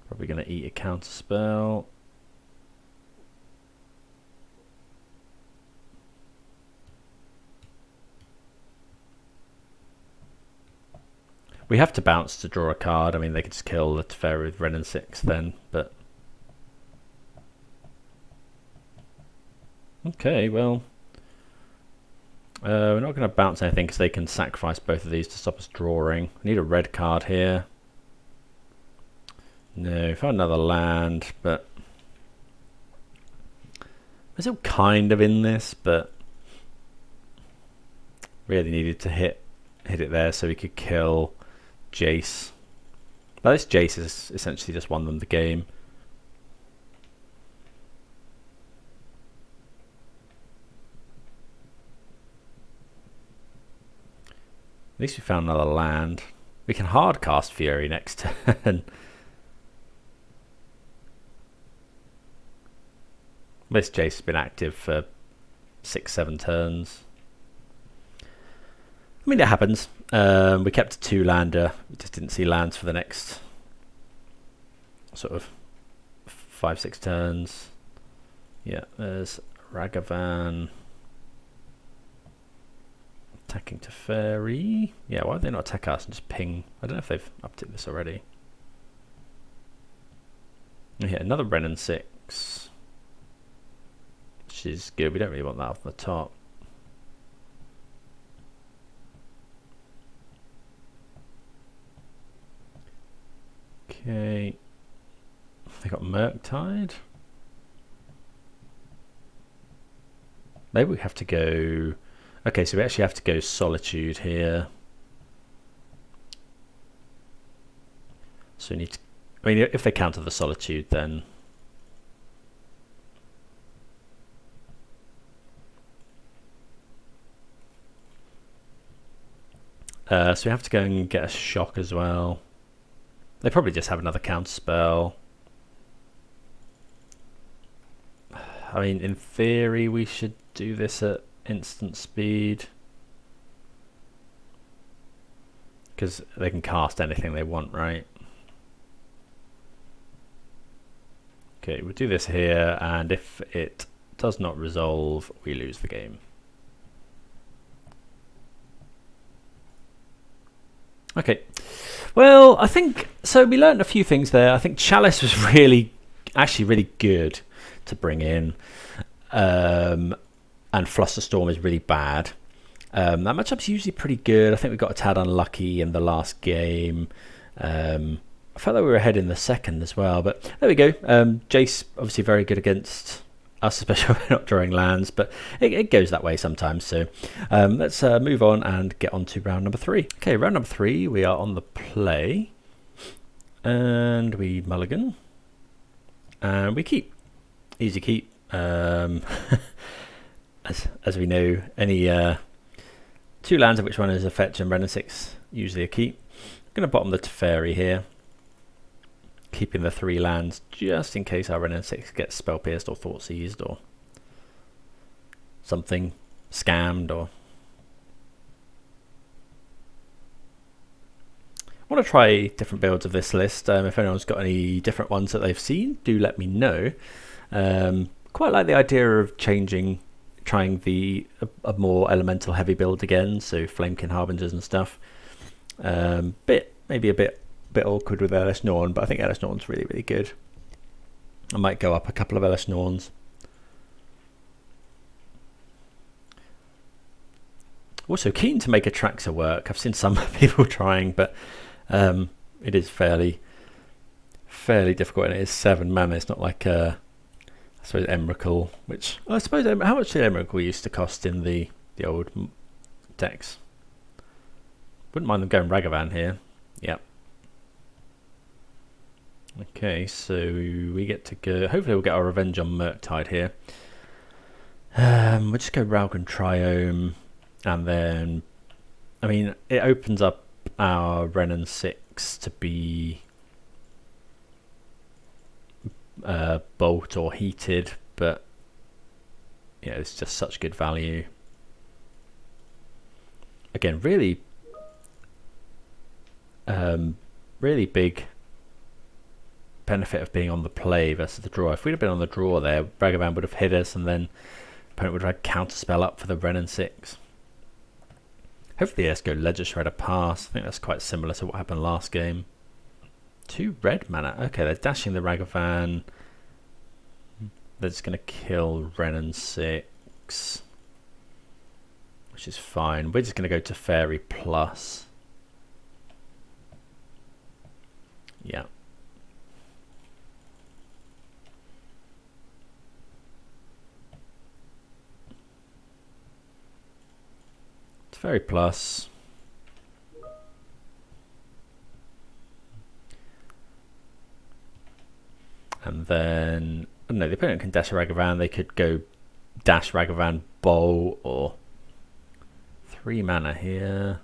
Probably going to eat a counter spell. We have to bounce to draw a card. I mean, they could just kill the Teferi with Wrenn and Six then, but... Okay, well... we're not going to bounce anything because they can sacrifice both of these to stop us drawing. We need a red card here. No, found another land, but... We're still kind of in this, but... Really needed to hit it there so we could kill Jace. But this Jace has essentially just won them the game. At least we found another land. We can hard cast Fury next turn. This Jace has been active for 6-7 turns. I mean, it happens. We kept a 2-lander. We just didn't see lands for the next sort of 5-6 turns. Yeah, there's Ragavan attacking Teferi. Yeah, why would they not attack us and just ping? I don't know if they've upped this already. Yeah, another Wrenn and Six, which is good. We don't really want that off the top. Okay, they got Murktide. Maybe we have to go. Okay, so we actually have to go Solitude here. So we need to. I mean, if they counter the Solitude, then. So we have to go and get a shock as well. They probably just have another counter spell. I mean, in theory, we should do this at instant speed. Because they can cast anything they want, right? Okay, we'll do this here, and if it does not resolve, we lose the game. Okay, well, I think, so we learned a few things there. I think Chalice was actually really good to bring in, and Flusterstorm is really bad. That matchup's usually pretty good. I think we got a tad unlucky in the last game. I felt like we were ahead in the second as well, but there we go. Jace, obviously very good against us, especially when we're not drawing lands, but it goes that way sometimes. So let's move on and get on to round number 3. Okay, round number 3, we are on the play, and we mulligan, and we keep. Easy keep. As we know, any 2 lands of which one is a fetch and Wrenn and Six usually a keep. I'm going to bottom the Teferi here, keeping the 3 lands just in case our Wrenn and Six gets spell pierced or thought seized or something scammed. Or I want to try different builds of this list. If anyone's got any different ones that they've seen, do let me know. Quite like the idea of trying a more elemental heavy build again, so Flamekin Harbingers and stuff. Maybe a bit awkward with Elesh Norn, but I think Elesh Norn's really, really good. I might go up a couple of Elesh Norns. Also keen to make Atraxa work. I've seen some people trying, but it is fairly difficult, and it is 7 mana. It's not like I suppose Emrakul, which I suppose how much did Emrakul used to cost in the old decks? Wouldn't mind them going Ragavan here. Yep. Okay, so we get to go. Hopefully, we'll get our revenge on Murktide here. We'll just go Raugrin Triome, and then, I mean, it opens up our Wrenn and Six to be bolt or heated, but yeah, it's just such good value. Again, really, really big benefit of being on the play versus the draw. If we'd have been on the draw there, Ragavan would have hit us, and then opponent would have had counterspell up for the Wrenn and Six. Hopefully, let's go Ledger Shredder pass. I think that's quite similar to what happened last game. 2 red mana. Okay, they're dashing the Ragavan. They're just going to kill Wrenn and Six, which is fine. We're just going to go Teferi plus. Yeah. Teferi plus. And then, I don't know, the opponent can dash Ragavan. They could go dash Ragavan bowl, or 3 mana here.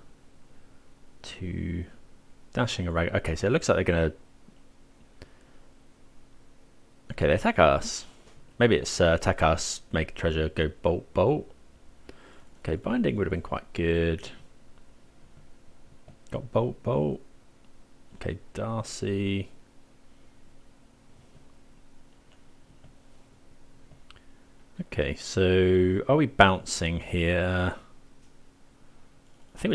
2 dashing a Ragavan. Okay, so it looks like they're going to... Okay, they attack us. Maybe it's attack us, make a treasure, go bolt, bolt. Okay, binding would have been quite good. Got bolt, bolt. Okay, Darcy. Okay, so are we bouncing here? I think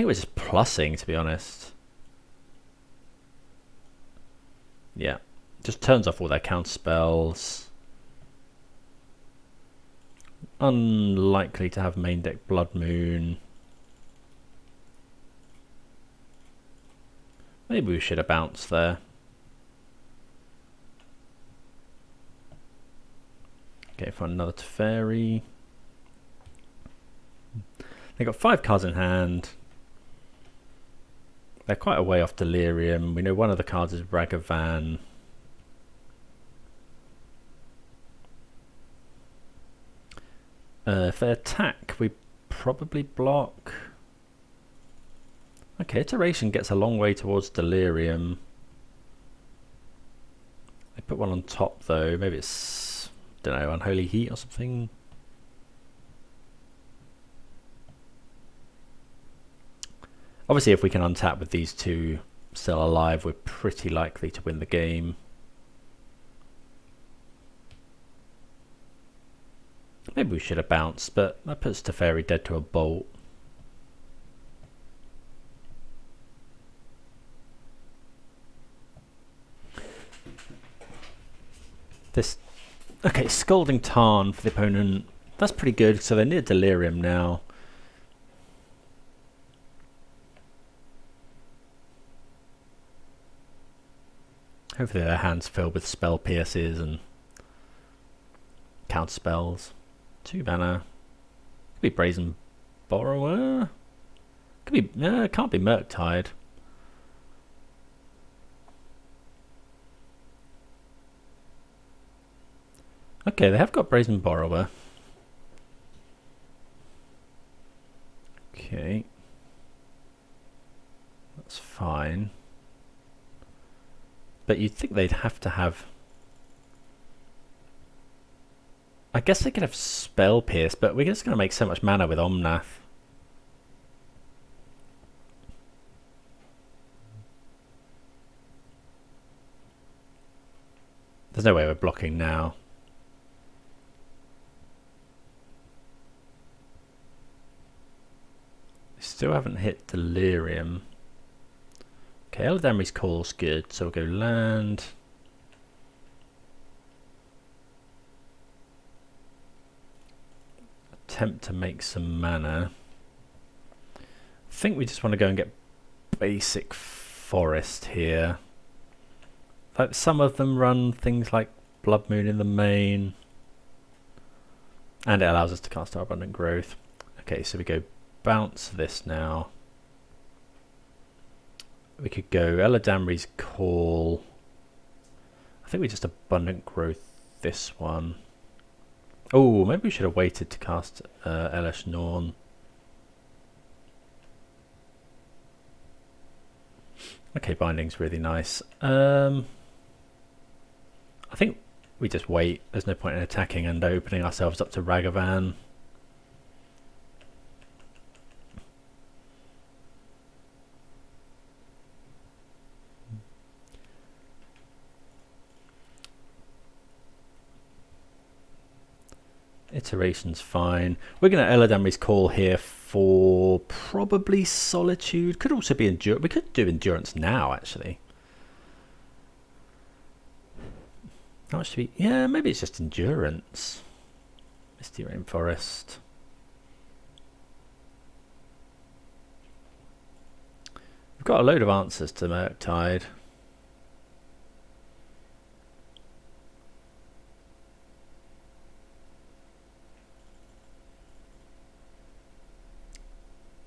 we're just plussing, to be honest. Yeah, just turns off all their counter spells. Unlikely to have main deck Blood Moon. Maybe we should have bounced there. Okay, find another Teferi. They've got 5 cards in hand. They're quite a way off Delirium. We know one of the cards is Ragavan. If they attack, we probably block. Okay, Iteration gets a long way towards Delirium. They put one on top though. Maybe it's, don't know, Unholy Heat or something. Obviously, if we can untap with these 2 still alive, we're pretty likely to win the game. Maybe we should have bounced, but that puts Teferi dead to a bolt. Okay, Scalding Tarn for the opponent. That's pretty good, so they're near Delirium now. Hopefully their hands filled with spell pierces and counter spells. 2 mana. Could be Brazen Borrower. Could be, no, it can't be Murktide. Okay, they have got Brazen Borrower. Okay. That's fine. But you'd think they'd have to have... I guess they could have Spell Pierce, but we're just going to make so much mana with Omnath. There's no way we're blocking now. Still haven't hit Delirium. Okay, Eladamri's Call's good, so we'll go land. Attempt to make some mana. I think we just want to go and get basic forest here. Like some of them run things like Blood Moon in the main. And it allows us to cast our Abundant Growth. Okay, so we go bounce this now. We could go Eladamri's Call. I think we just Abundant Growth this one. Oh, maybe we should have waited to cast Elesh Norn. Okay, Binding's really nice. I think we just wait. There's no point in attacking and opening ourselves up to Ragavan. Iteration's fine. We're going to Eladamri's Call here for probably Solitude. Could also be Endurance. We could do Endurance now, actually. How much do we... Yeah, maybe it's just Endurance. Misty Rainforest. We've got a load of answers to Murktide.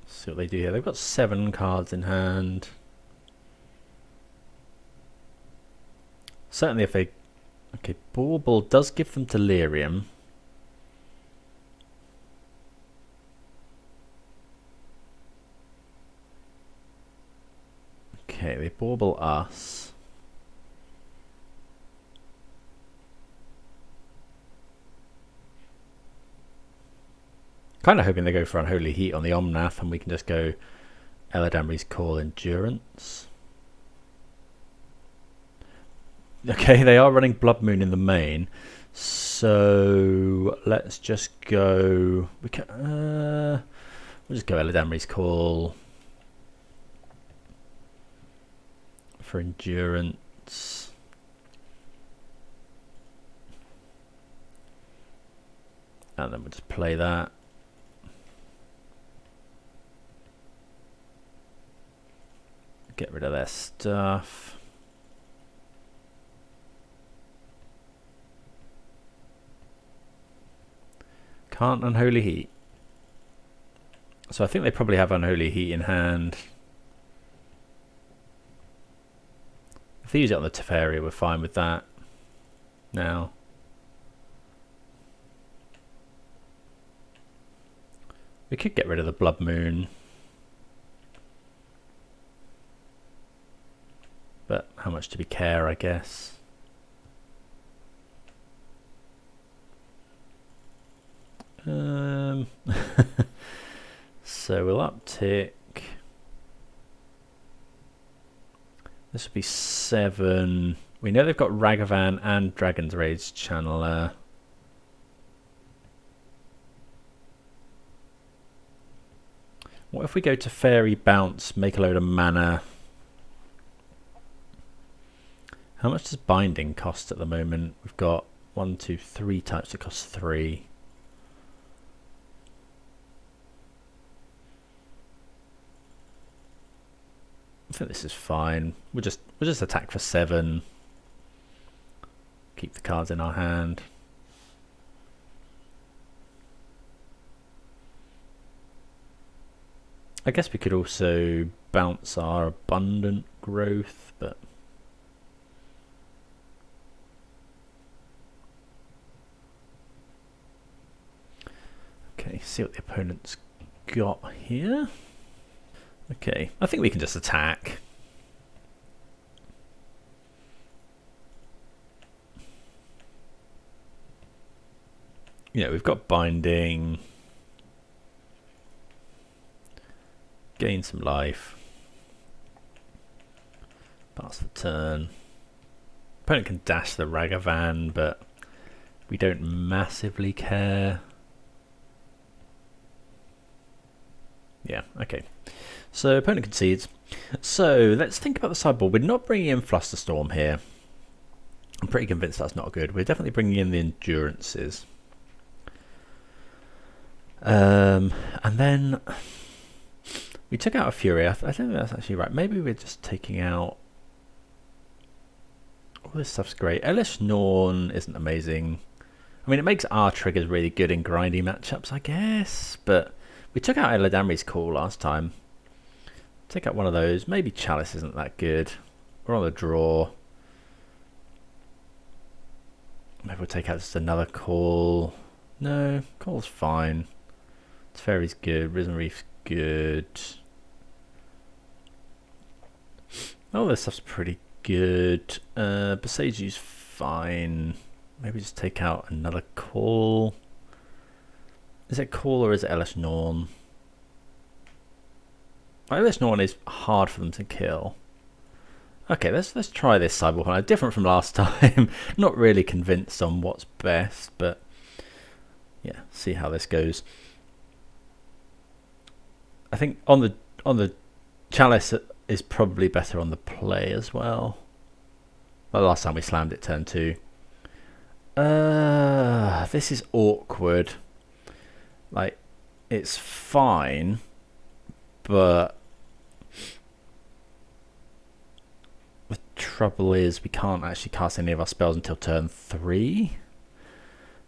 See what they do here. They've got 7 cards in hand. Certainly if they... Okay, Bauble does give them Delirium. Okay, they Bauble us. Kind of hoping they go for Unholy Heat on the Omnath and we can just go Eladamri's Call Endurance. Okay, they are running Blood Moon in the main, so let's just go. We can. We'll just go Eladamri's Call for Endurance. And then we'll just play that. Get rid of their stuff. Can't Unholy Heat. So I think they probably have Unholy Heat in hand. If they use it on the Teferi, we're fine with that now. We could get rid of the Blood Moon. But how much do we care, I guess? So we'll uptick. This will be 7. We know they've got Ragavan and Dragon's Rage Channeler. What if we go to Fairy Bounce, make a load of mana? How much does Binding cost at the moment? We've got 1, 2, 3 types that cost 3. I think this is fine. We'll just attack for 7. Keep the cards in our hand. I guess we could also bounce our Abundant Growth, but okay, see what the opponent's got here. Okay, I think we can just attack. You know, we've got Binding. Gain some life. Pass the turn. Opponent can dash the Ragavan, but we don't massively care. Yeah, okay. So opponent concedes. So let's think about the sideboard. We're not bringing in Flusterstorm here. I'm pretty convinced that's not good. We're definitely bringing in the Endurances. And then we took out a Fury. I don't think that's actually right. Maybe we're just taking out... All this stuff's great. Elesh Norn isn't amazing. I mean, it makes our triggers really good in grindy matchups, I guess. But we took out Eladamri's Call last time Take out one of those. Maybe Chalice isn't that good. We're on the draw. Maybe we'll take out just another call. No, call's fine. Teferi's good. Risen Reef's good. Oh, this stuff's pretty good. Boseiju's fine. Maybe just take out another call. Is it call or is it Elesh Norn? Elesh Norn is hard for them to kill. Okay, let's try this Cyborg Hunter. Different from last time. Not really convinced on what's best, but yeah, see how this goes. I think on the Chalice is probably better on the play as well. Well, last time we slammed it turn 2. This is awkward. Like, it's fine, but the trouble is we can't actually cast any of our spells until turn 3.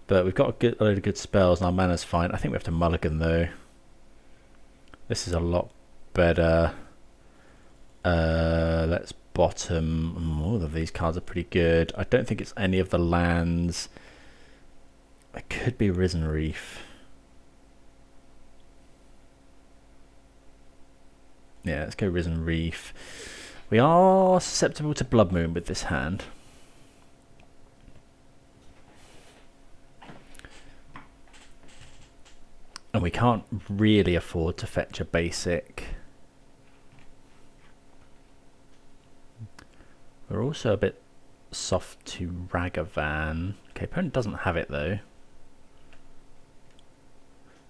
But we've got a load of good spells and our mana's fine. I think we have to mulligan though. This is a lot better. Let's bottom. All of these cards are pretty good. I don't think it's any of the lands. It could be Risen Reef. Yeah, let's go Risen Reef. We are susceptible to Blood Moon with this hand. And we can't really afford to fetch a basic. We're also a bit soft to Ragavan. Okay, opponent doesn't have it though.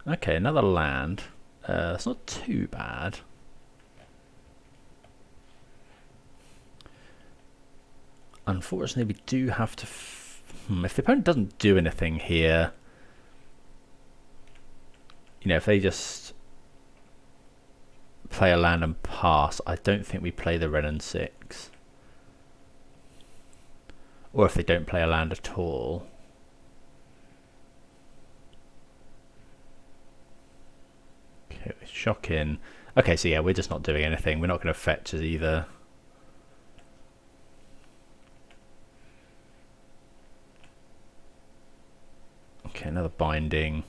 Okay, another land. It's not too bad. Unfortunately, we do have to... if the opponent doesn't do anything here... You know, if they just play a land and pass, I don't think we play the Wrenn and Six. Or if they don't play a land at all. Okay, shocking. Okay, so yeah, we're just not doing anything. We're not going to fetch us either. Okay, another binding.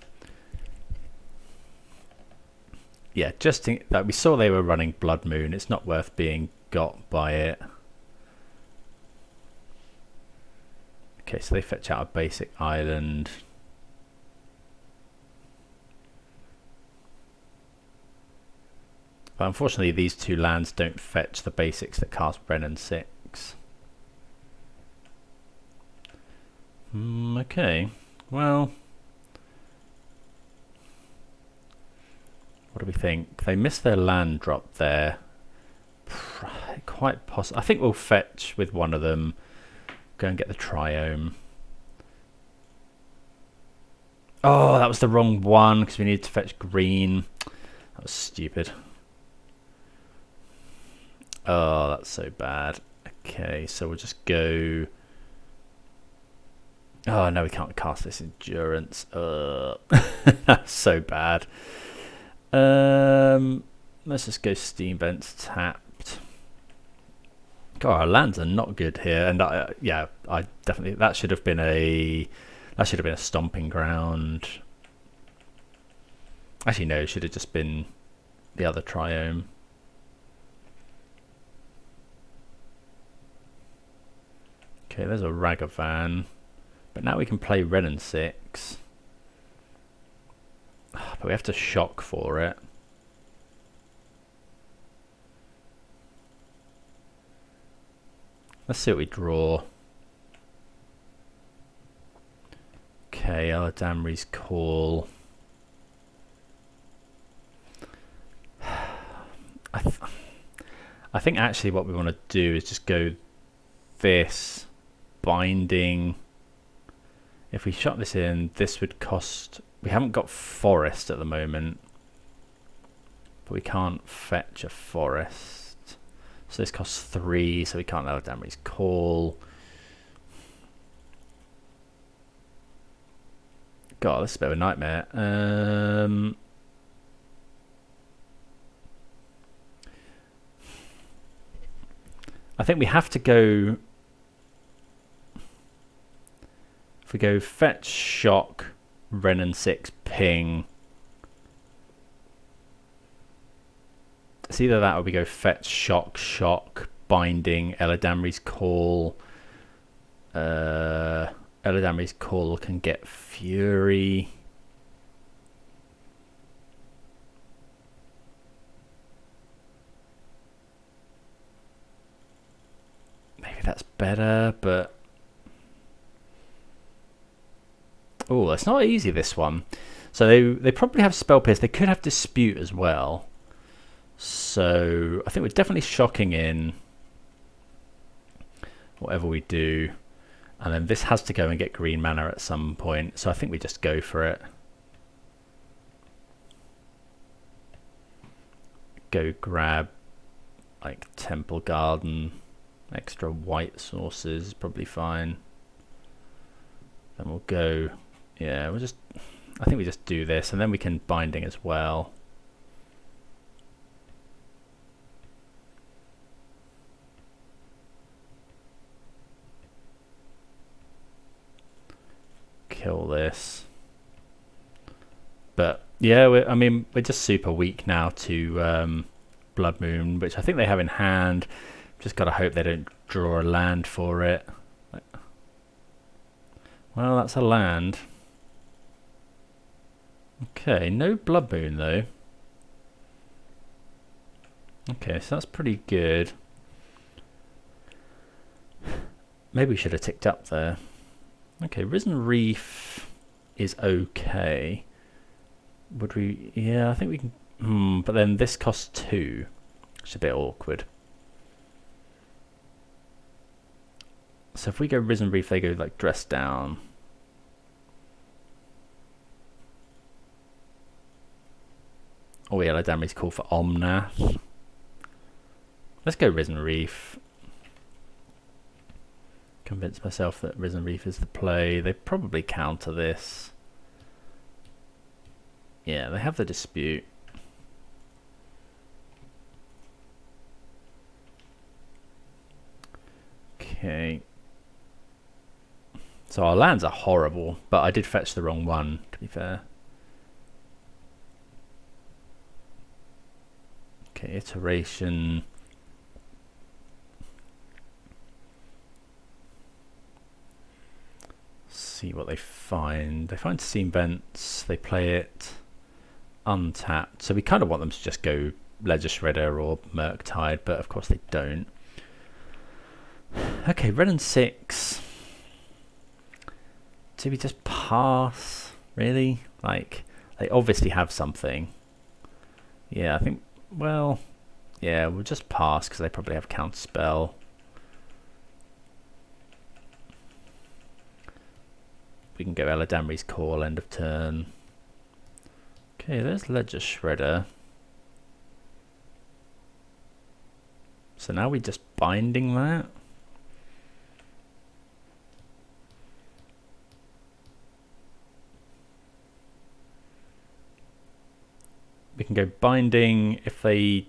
Yeah, just think that we saw they were running Blood Moon. It's not worth being got by it. Okay, so they fetch out a basic island. But unfortunately, these two lands don't fetch the basics that cast Wrenn and Six. Okay, well... What do we think? They missed their land drop there. Quite possible. I think we'll fetch with one of them. Go and get the Triome. Oh, that was the wrong one because we needed to fetch green. That was stupid. Oh, that's so bad. Okay, so we'll just go... Oh, no, we can't cast this Endurance. That's so bad. Let's just go Steam Vents tapped. God, our lands are not good here, and yeah, I definitely that should have been a Stomping Ground. Actually, no, it should have just been the other Triome. Okay, there's a Ragavan, but now we can play Wrenn and Six. But we have to shock for it. Let's see what we draw. Okay, Eladamri's call. I think actually what we want to do is just go this binding. If we shot this in, this would cost... We haven't got forest at the moment, but we can't fetch a forest. So this costs 3, so we can't let Eladamri's call. God, this is a bit of a nightmare. I think we have to go... If we go fetch, shock, Wrenn and Six, ping. It's either that or we go fetch, shock, shock, binding, Eladamri's Call. Eladamri's Call can get Fury. Maybe that's better, but... Oh, it's not easy, this one. So they probably have Spell Pierce. They could have Dispute as well. So I think we're definitely shocking in whatever we do. And then this has to go and get green mana at some point. So I think we just go for it. Go grab like Temple Garden. Extra white sources, probably fine. Then we'll go... Yeah, we'll just... I think we just do this, and then we can binding as well. Kill this. But, yeah, I mean, we're just super weak now to Blood Moon, which I think they have in hand. Just got to hope they don't draw a land for it. Well, that's a land. Okay, no Blood Moon though. Okay, so that's pretty good. Maybe we should have ticked up there. Okay, Risen Reef is okay. Would we... Yeah, I think we can... but then this costs 2. It's a bit awkward. So if we go Risen Reef, they go like Dress Down. Oh yeah, Eladamri's call for Omnath. Let's go Risen Reef. Convince myself that Risen Reef is the play. They probably counter this. Yeah, they have the Dispute. Okay. So our lands are horrible, but I did fetch the wrong one, to be fair. Okay, iteration. See what they find. They find Seam Vents, they play it untapped. So we kind of want them to just go Ledger Shredder or Murktide, but of course they don't. Okay, Wrenn and Six. Do we just pass? Really? Like, they obviously have something. Yeah, I think, well, yeah, we'll just pass because they probably have Counterspell. We can go Eladamri's Call, end of turn. Okay, there's Ledger Shredder. So now we just binding that. We can go binding. If they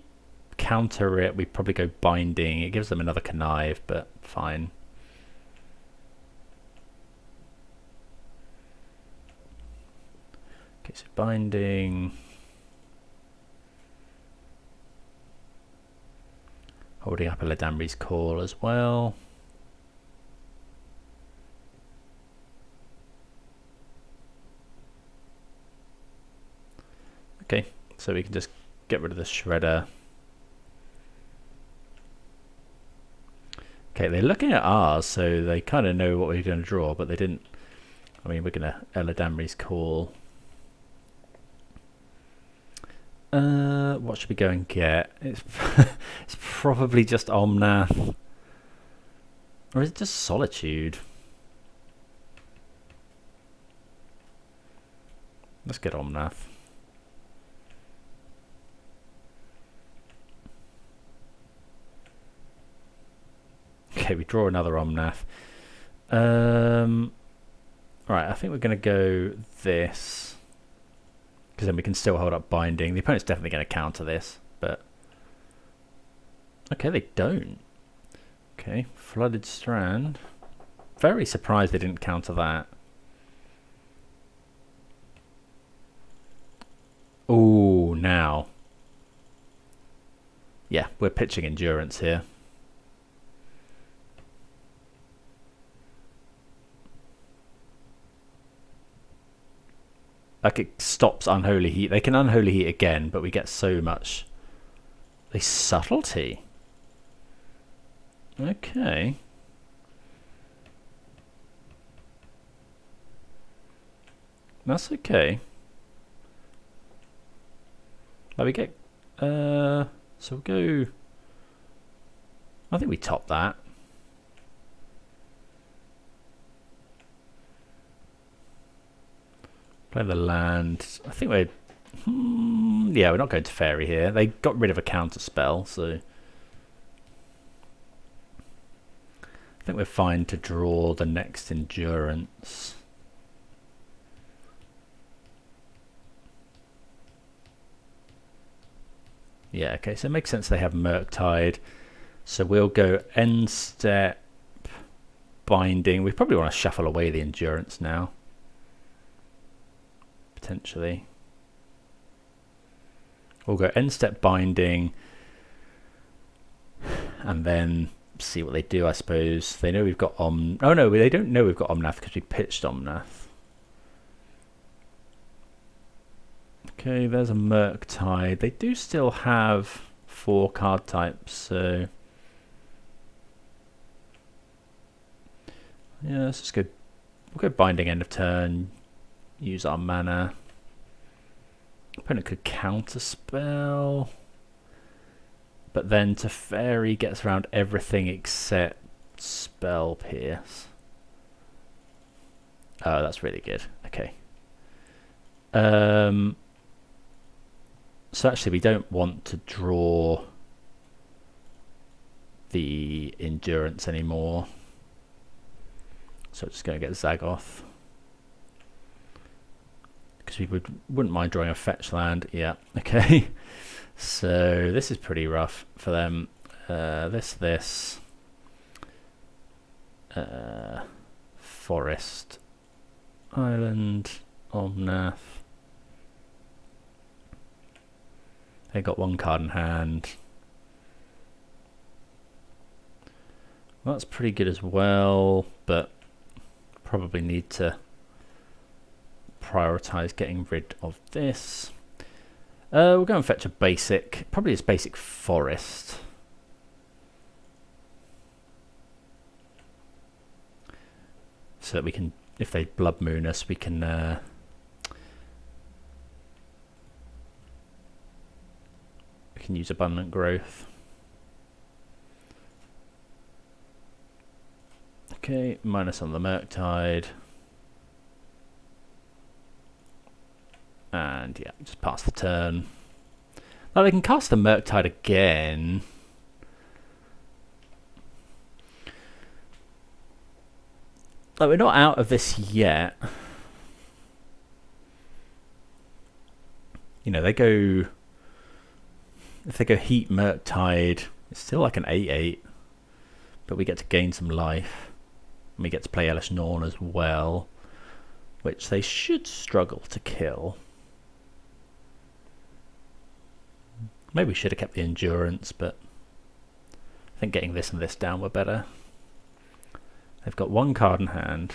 counter it, we probably go binding. It gives them another connive, but fine. Okay, so binding. Holding up Eladamri's Call as well. Okay, so we can just get rid of the Shredder. Okay, they're looking at ours, so they kind of know what we're going to draw, but they didn't. I mean, we're going to Eladamri's Call. What should we go and get? It's it's probably just Omnath. Or is it just Solitude? Let's get Omnath. Okay, we draw another Omnath. Right, I think we're going to go this. Because then we can still hold up binding. The opponent's definitely going to counter this, but... Okay, they don't. Okay, Flooded Strand. Very surprised they didn't counter that. Oh, now. Yeah, we're pitching Endurance here. Like, it stops Unholy Heat. They can Unholy Heat again, but we get so much. A Subtlety. Okay. That's okay. Let me get... so we'll go... I think we top that. Play the land. I think we're... yeah, we're not going to Teferi here. They got rid of a counter spell, so... I think we're fine to draw the next Endurance. Yeah, okay, so it makes sense they have Murktide. So we'll go end step, Binding. We probably want to shuffle away the Endurance now. Potentially. We'll go end step, Binding. And then see what they do, I suppose. They know we've got Oh no, they don't know we've got Omnath because we pitched Omnath. Okay, there's a Murktide. They do still have 4 card types, so... yeah, let's just go... we'll go Binding end of turn. Use our mana. Opponent could counterspell. But then Teferi gets around everything except Spell Pierce. Oh, that's really good. Okay. So actually we don't want to draw the Endurance anymore. So just going to get Zagoth. Because we wouldn't mind drawing a fetch land. Yeah, okay. So this is pretty rough for them. This. Forest. Island. Omnath. They got 1 card in hand. Well, that's pretty good as well, but probably need to prioritize getting rid of this. We'll go and fetch a basic, probably this basic Forest. So that we can, if they Blood Moon us, we can use Abundant Growth. Okay, minus on the Murktide. And yeah, just pass the turn. Now they can cast the Murktide again. Like, we're not out of this yet. You know, they go... if they go Heat Murktide, it's still like an 8/8. But we get to gain some life. And we get to play Elesh Norn as well. Which they should struggle to kill. Maybe we should have kept the Endurance, but I think getting this and this down were better. They've got 1 card in hand.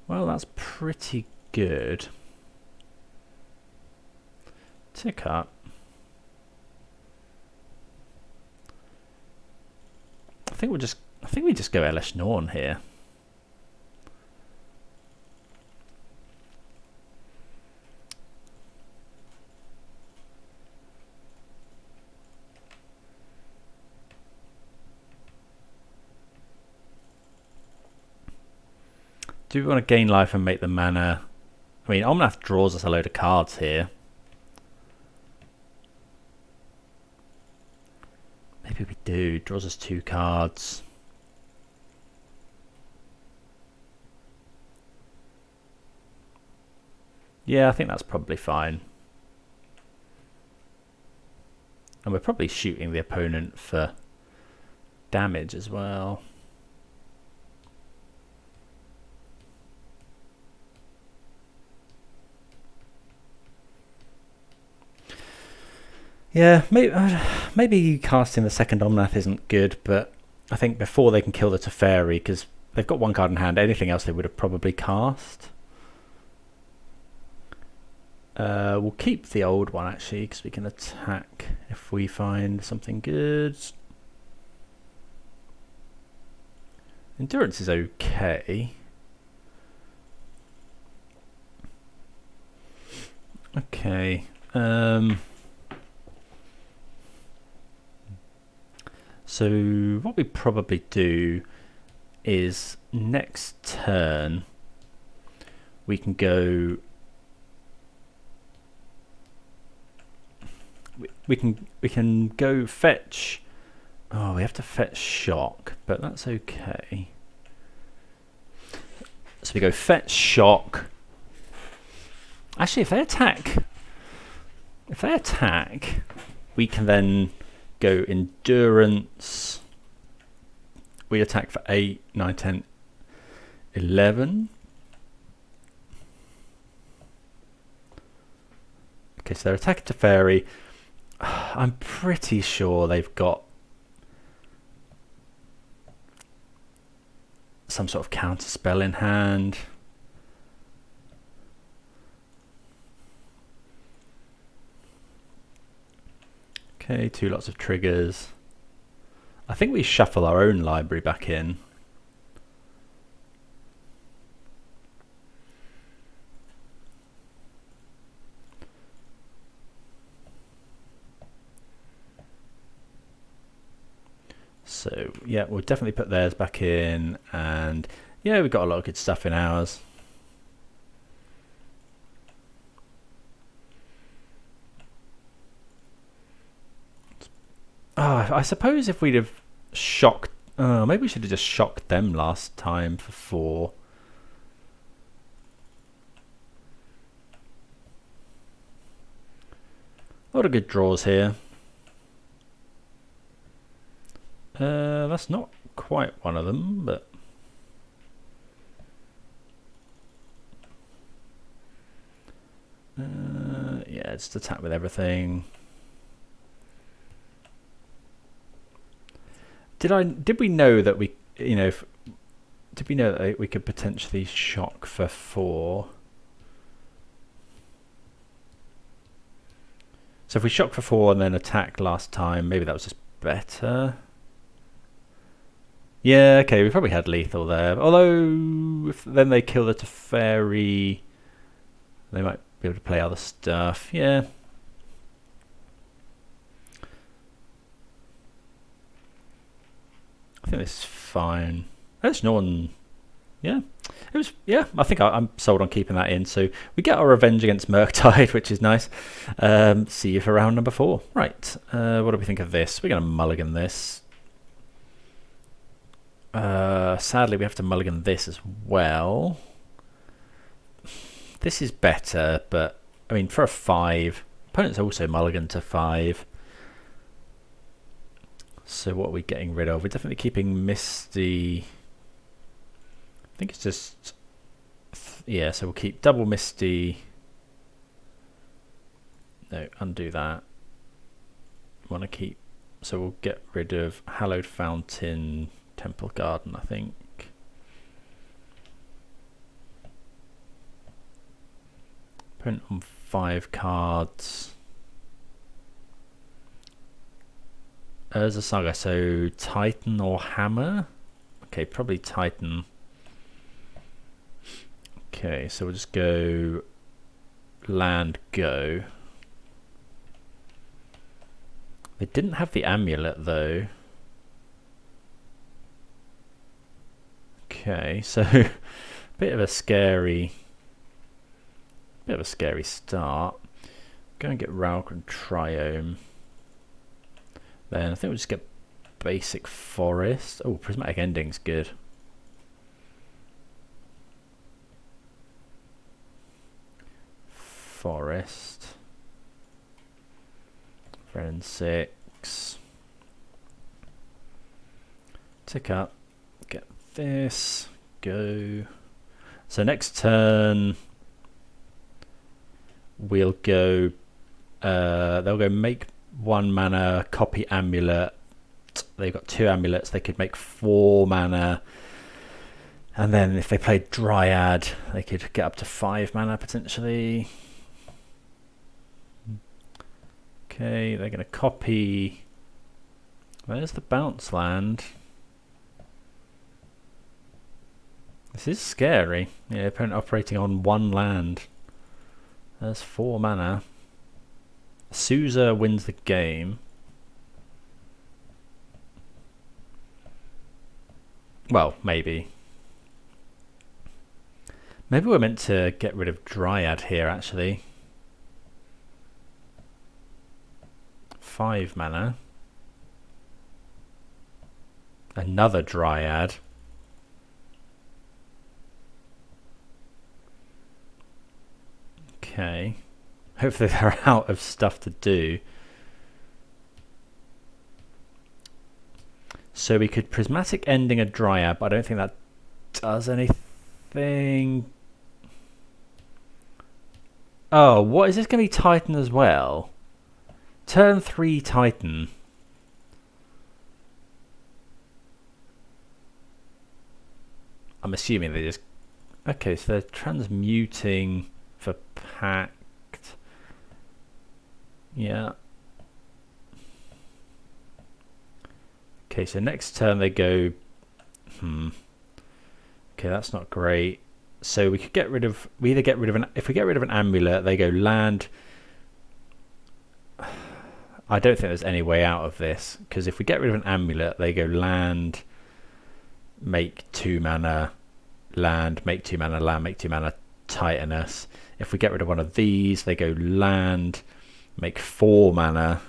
Well, that's pretty good. Tick up. I think we just go Elesh Norn here. Do we want to gain life and make the mana? I mean, Omnath draws us a load of cards here. Maybe we do. Draws us 2 cards. Yeah, I think that's probably fine. And we're probably shooting the opponent for damage as well. Yeah, maybe casting the second Omnath isn't good, but I think before they can kill the Teferi, because they've got one card in hand, anything else they would have probably cast. We'll keep the old one actually, because we can attack if we find something good. Endurance is okay. Okay. So what we probably do is next turn we can go. We can go fetch. Oh, we have to fetch shock, but that's okay. So we go fetch shock. Actually, if they attack, we can then go endurance. We attack for 8, 9, 10, 11. Okay, so they're attacking Teferi. I'm pretty sure they've got some sort of counter spell in hand. Okay, 2 lots of triggers. I think we shuffle our own library back in. So yeah, we'll definitely put theirs back in, and yeah, we've got a lot of good stuff in ours. I suppose if we'd have shocked, maybe we should have just shocked them last time for 4. A lot of good draws here. That's not quite one of them, but yeah, just attack with everything. Did we know that we, did we know that we could potentially shock for 4? So if we shock for 4 and then attack last time, maybe that was just better. Yeah, okay, we probably had lethal there. Although, if then they kill the Teferi, they might be able to play other stuff. Yeah. I think this is fine. Elesh Norn, yeah. It was, yeah, I think I'm sold on keeping that in. So we get our revenge against Murktide, which is nice. See you for round number 4. Right, what do we think of this? We're going to mulligan this. Sadly, we have to mulligan this as well. This is better, but I mean, for a 5, opponent's also mulligan to 5. So what are we getting rid of? We're definitely keeping Misty. I think it's just, yeah, so we'll keep double Misty. No, undo that. Want to keep, so we'll get rid of Hallowed Fountain, Temple Garden, I think. Opponent on 5 cards. Urza Saga, so Titan or Hammer? Okay, probably Titan. Okay, so we'll just go land, go. They didn't have the amulet though. Okay, so bit of a scary start. Go and get Raugrin Triome. Then I think we'll just get basic forest. Oh, Prismatic Ending's good. Forest. Wrenn and Six. Tick up. Get this. Go. So next turn, we'll go. They'll go make 1 mana, copy amulet. They've got 2 amulets. They could make 4 mana. And then if they played Dryad, they could get up to 5 mana potentially. Okay, they're going to copy. Where's the bounce land? This is scary. Yeah, opponent operating on 1 land. There's 4 mana. Souza wins the game. Well, maybe. Maybe we're meant to get rid of Dryad here, actually. 5 mana. Another Dryad. Okay. Hopefully they're out of stuff to do. So we could Prismatic Ending a Dryad, but I don't think that does anything. Oh, what is this going to be? Titan as well? Turn 3 Titan. I'm assuming they just... Okay, so they're transmuting for Pact. Yeah. Okay, so next turn they go... Okay, that's not great. So we could get rid of... We either get rid of an... If we get rid of an amulet, they go land... I don't think there's any way out of this, because if we get rid of an amulet, they go land, make 2 mana, land, make 2 mana, land, make 2 mana, Titanus. If we get rid of one of these, they go land, make 4 mana.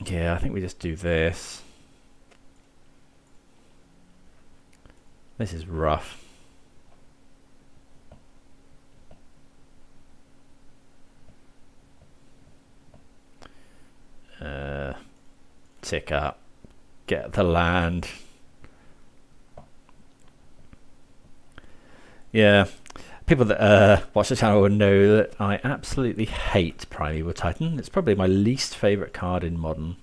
Yeah, I think we just do this. This is rough. Tick up, get the land. Yeah, people that watch the channel will know that I absolutely hate Primeval Titan. It's probably my least favourite card in Modern.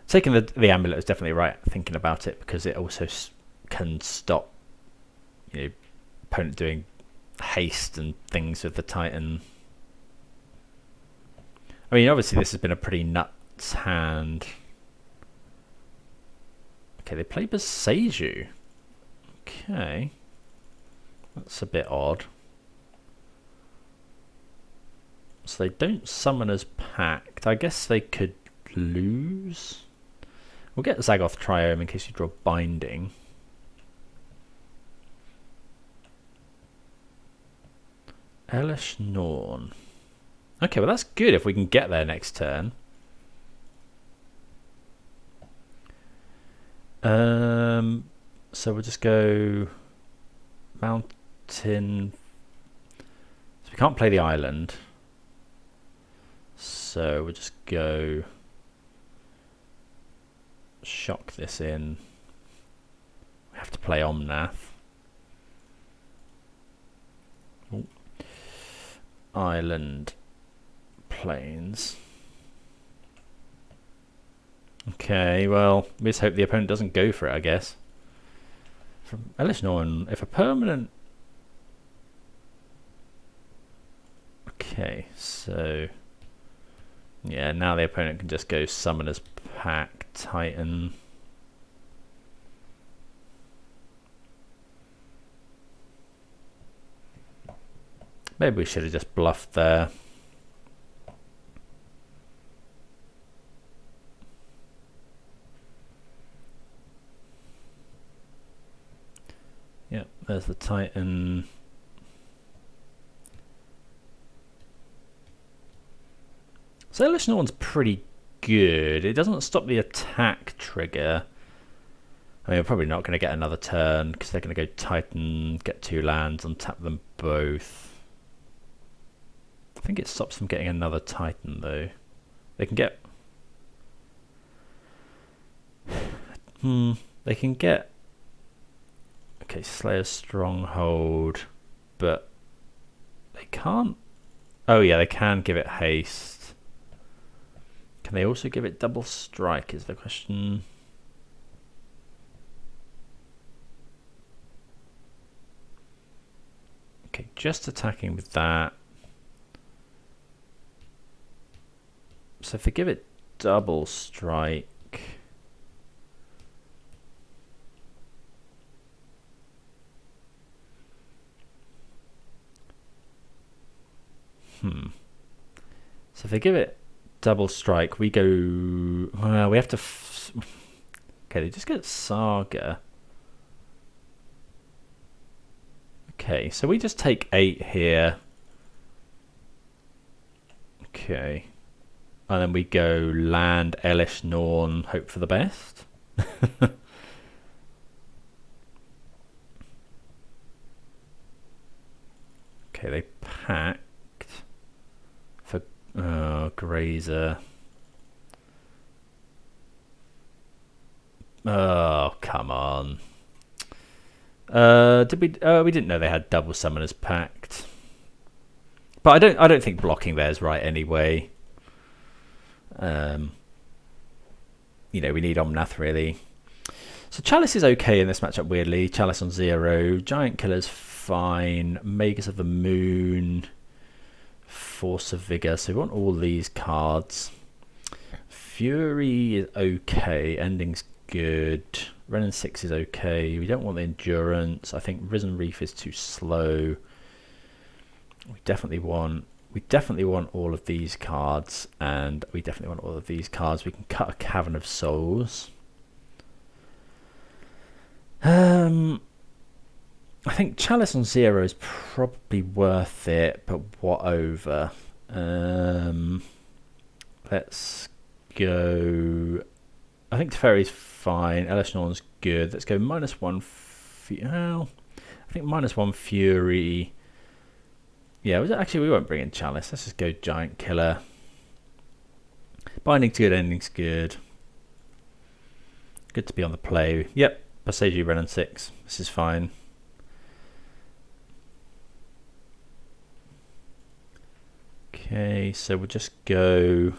Taking the amulet is definitely right, thinking about it, because it also can stop, you know, opponent doing haste and things with the Titan. I mean, obviously this has been a pretty nuts hand. Okay, they play Boseiju. Okay, that's a bit odd. So they don't summon as Pact. I guess they could lose. We'll get Zagoth Triome in case you draw Binding. Elesh Norn. Okay, well that's good if we can get there next turn. So we'll just go mountain. So we can't play the island. So we'll just go shock this in. We have to play Omnath. Ooh. Island plains. Okay, well, we just hope the opponent doesn't go for it, I guess. From Elesh Norn, if a permanent... Okay, so... Yeah, now the opponent can just go Summoner's Pact, Titan. Maybe we should have just bluffed there. Yep, there's the Titan. So Elesh Norn's pretty good. It doesn't stop the attack trigger. I mean, we're probably not going to get another turn because they're going to go Titan, get 2 lands, untap them both. I think it stops them getting another Titan though. They can get... They can get... Okay, Slayer's Stronghold, but they can't... Oh yeah, they can give it haste. Can they also give it double strike is the question. Okay, just attacking with that. So if they give it double strike... So if they give it double strike, we go... we have to... Okay, they just get Saga. Okay, so we just take 8 here. Okay. And then we go land, Elesh Norn, hope for the best. Okay, they packed for Grazer. Oh, come on. Did we? We didn't know they had double summoners packed. But I don't think blocking there is right anyway. You know, we need Omnath really. So Chalice is okay in this matchup weirdly. Chalice on 0. Giant Killer's fine. Magus of the Moon. Force of Vigor. So we want all these cards. Fury is okay. Ending's good. Wrenn and Six is okay. We don't want the Endurance. I think Risen Reef is too slow. We definitely want all of these cards, and we definitely want all of these cards. We can cut a Cavern of Souls. I think Chalice on 0 is probably worth it, but what over? Let's go. I think Teferi's fine. Elesh Norn's good. Let's go -1. I think -1 Fury. Yeah, actually we won't bring in Chalice. Let's just go Giant Killer. Binding's good, Ending's good. Good to be on the play. Yep, Boseiju, Wrenn and Six. This is fine. Okay, so we'll just go...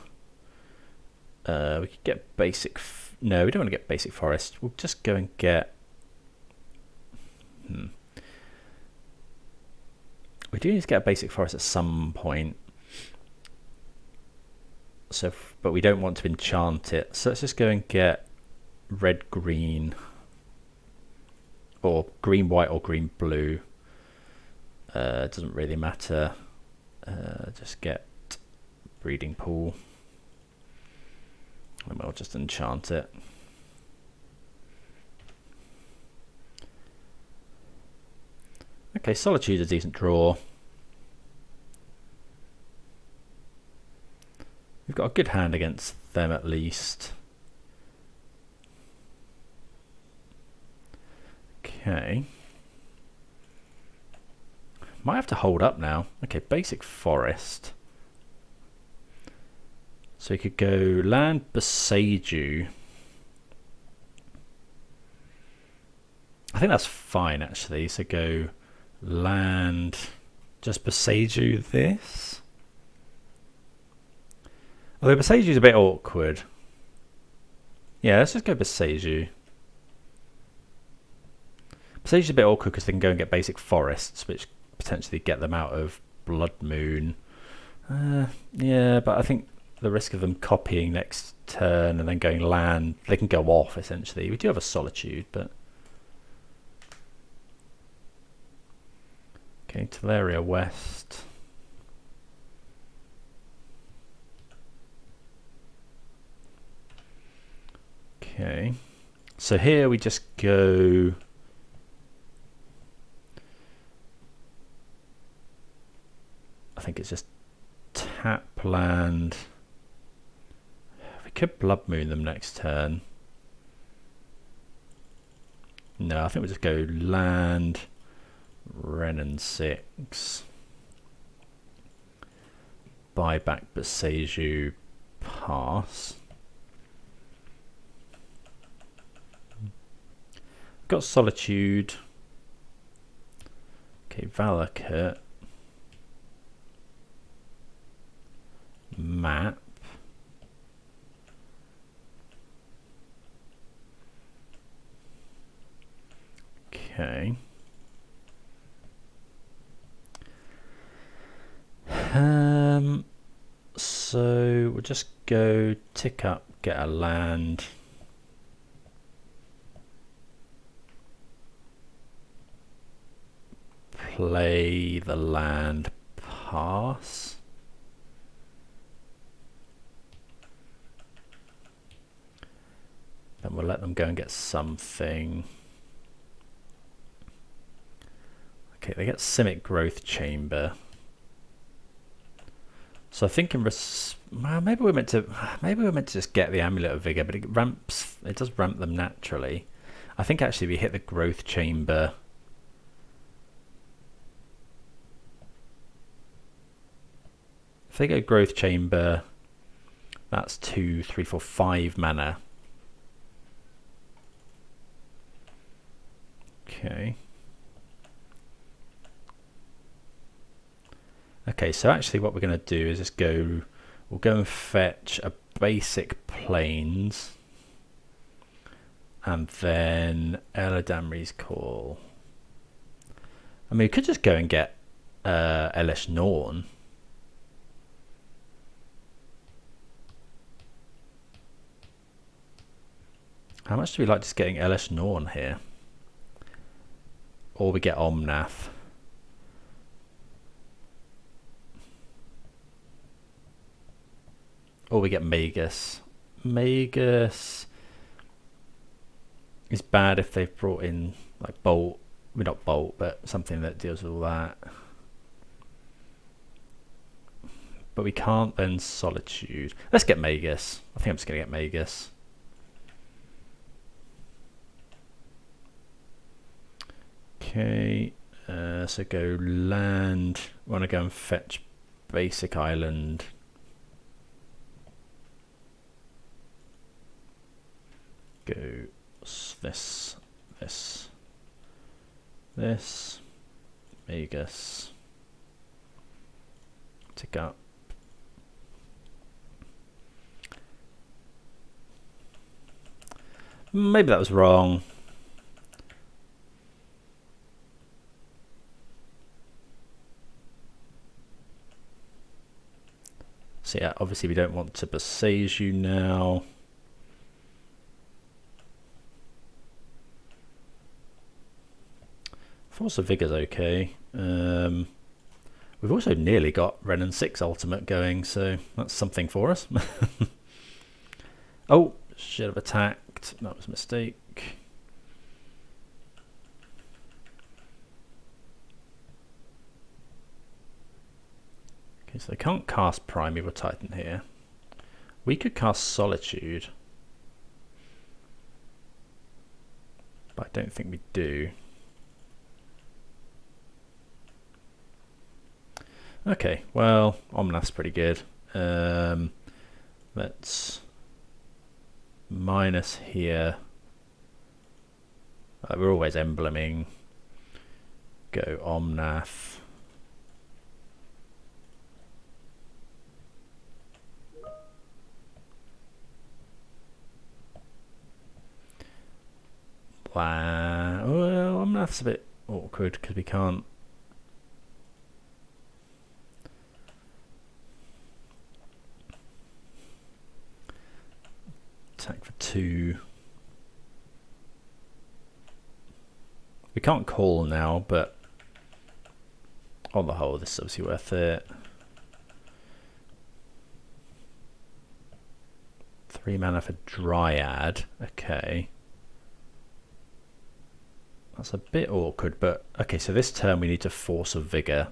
we could get basic... No, we don't want to get basic forest. We'll just go and get... We do need to get a basic forest at some point. So, but we don't want to enchant it. So let's just go and get red-green. Or green-white or green-blue. It doesn't really matter. Just get breeding pool. And we'll just enchant it. Okay, Solitude is a decent draw. We've got a good hand against them at least. Okay. Might have to hold up now. Okay, basic forest. So we could go land Boseiju. I think that's fine actually. So go land just Boseiju this. Although Boseiju's a bit awkward. Yeah, let's just go Boseiju. Boseiju's a bit awkward because they can go and get basic forests, which potentially get them out of Blood Moon. Yeah, but I think the risk of them copying next turn and then going land, they can go off essentially. We do have a Solitude, but... Okay, Teleria West. Okay, so here we just go... I think it's just tap land. We could Blood Moon them next turn. No, I think we'll just go land, Wrenn and Six, buy back Boseiju, pass. Got Solitude. Okay, Valakut. Map. Okay. So we'll just go tick up, get a land. Play the land, pass. Then we'll let them go and get something. Okay, they get Simic Growth Chamber. So I think well, maybe we're meant to just get the Amulet of Vigor, but it does ramp them naturally. I think actually we hit the Growth Chamber. If they go Growth Chamber, that's 2, 3, 4, 5 mana. Okay. Okay, so actually what we're going to do is just we'll go and fetch a basic Plains, and then Eladamri's Call. I mean, we could just go and get Elesh Norn. How much do we like just getting Elesh Norn here? Or we get Omnath. Or we get Magus. Magus is bad if they've brought in like Bolt. Well, not Bolt, but something that deals with all that. But we can't then Solitude. Let's get Magus. I think I'm just going to get Magus. Okay, so go land. Want to go and fetch basic island. Go this, Magus. Tick up. Maybe that was wrong. So yeah, obviously we don't want to Boseiju now. Force of Vigor's okay. We've also nearly got Wrenn and Six ultimate going, so that's something for us. Oh, should have attacked. That was a mistake. Okay, so they can't cast Primeval Titan here. We could cast Solitude, but I don't think we do. Okay, well, Omnath's pretty good. Let's minus here. We're always embleming. Go Omnath. Wow. Well, Omnath's a bit awkward because we can't. Attack for 2. We can't call now, but on the whole, this is obviously worth it. 3 mana for Dryad. Okay. That's a bit awkward, but okay, so this turn we need to Force of Vigor.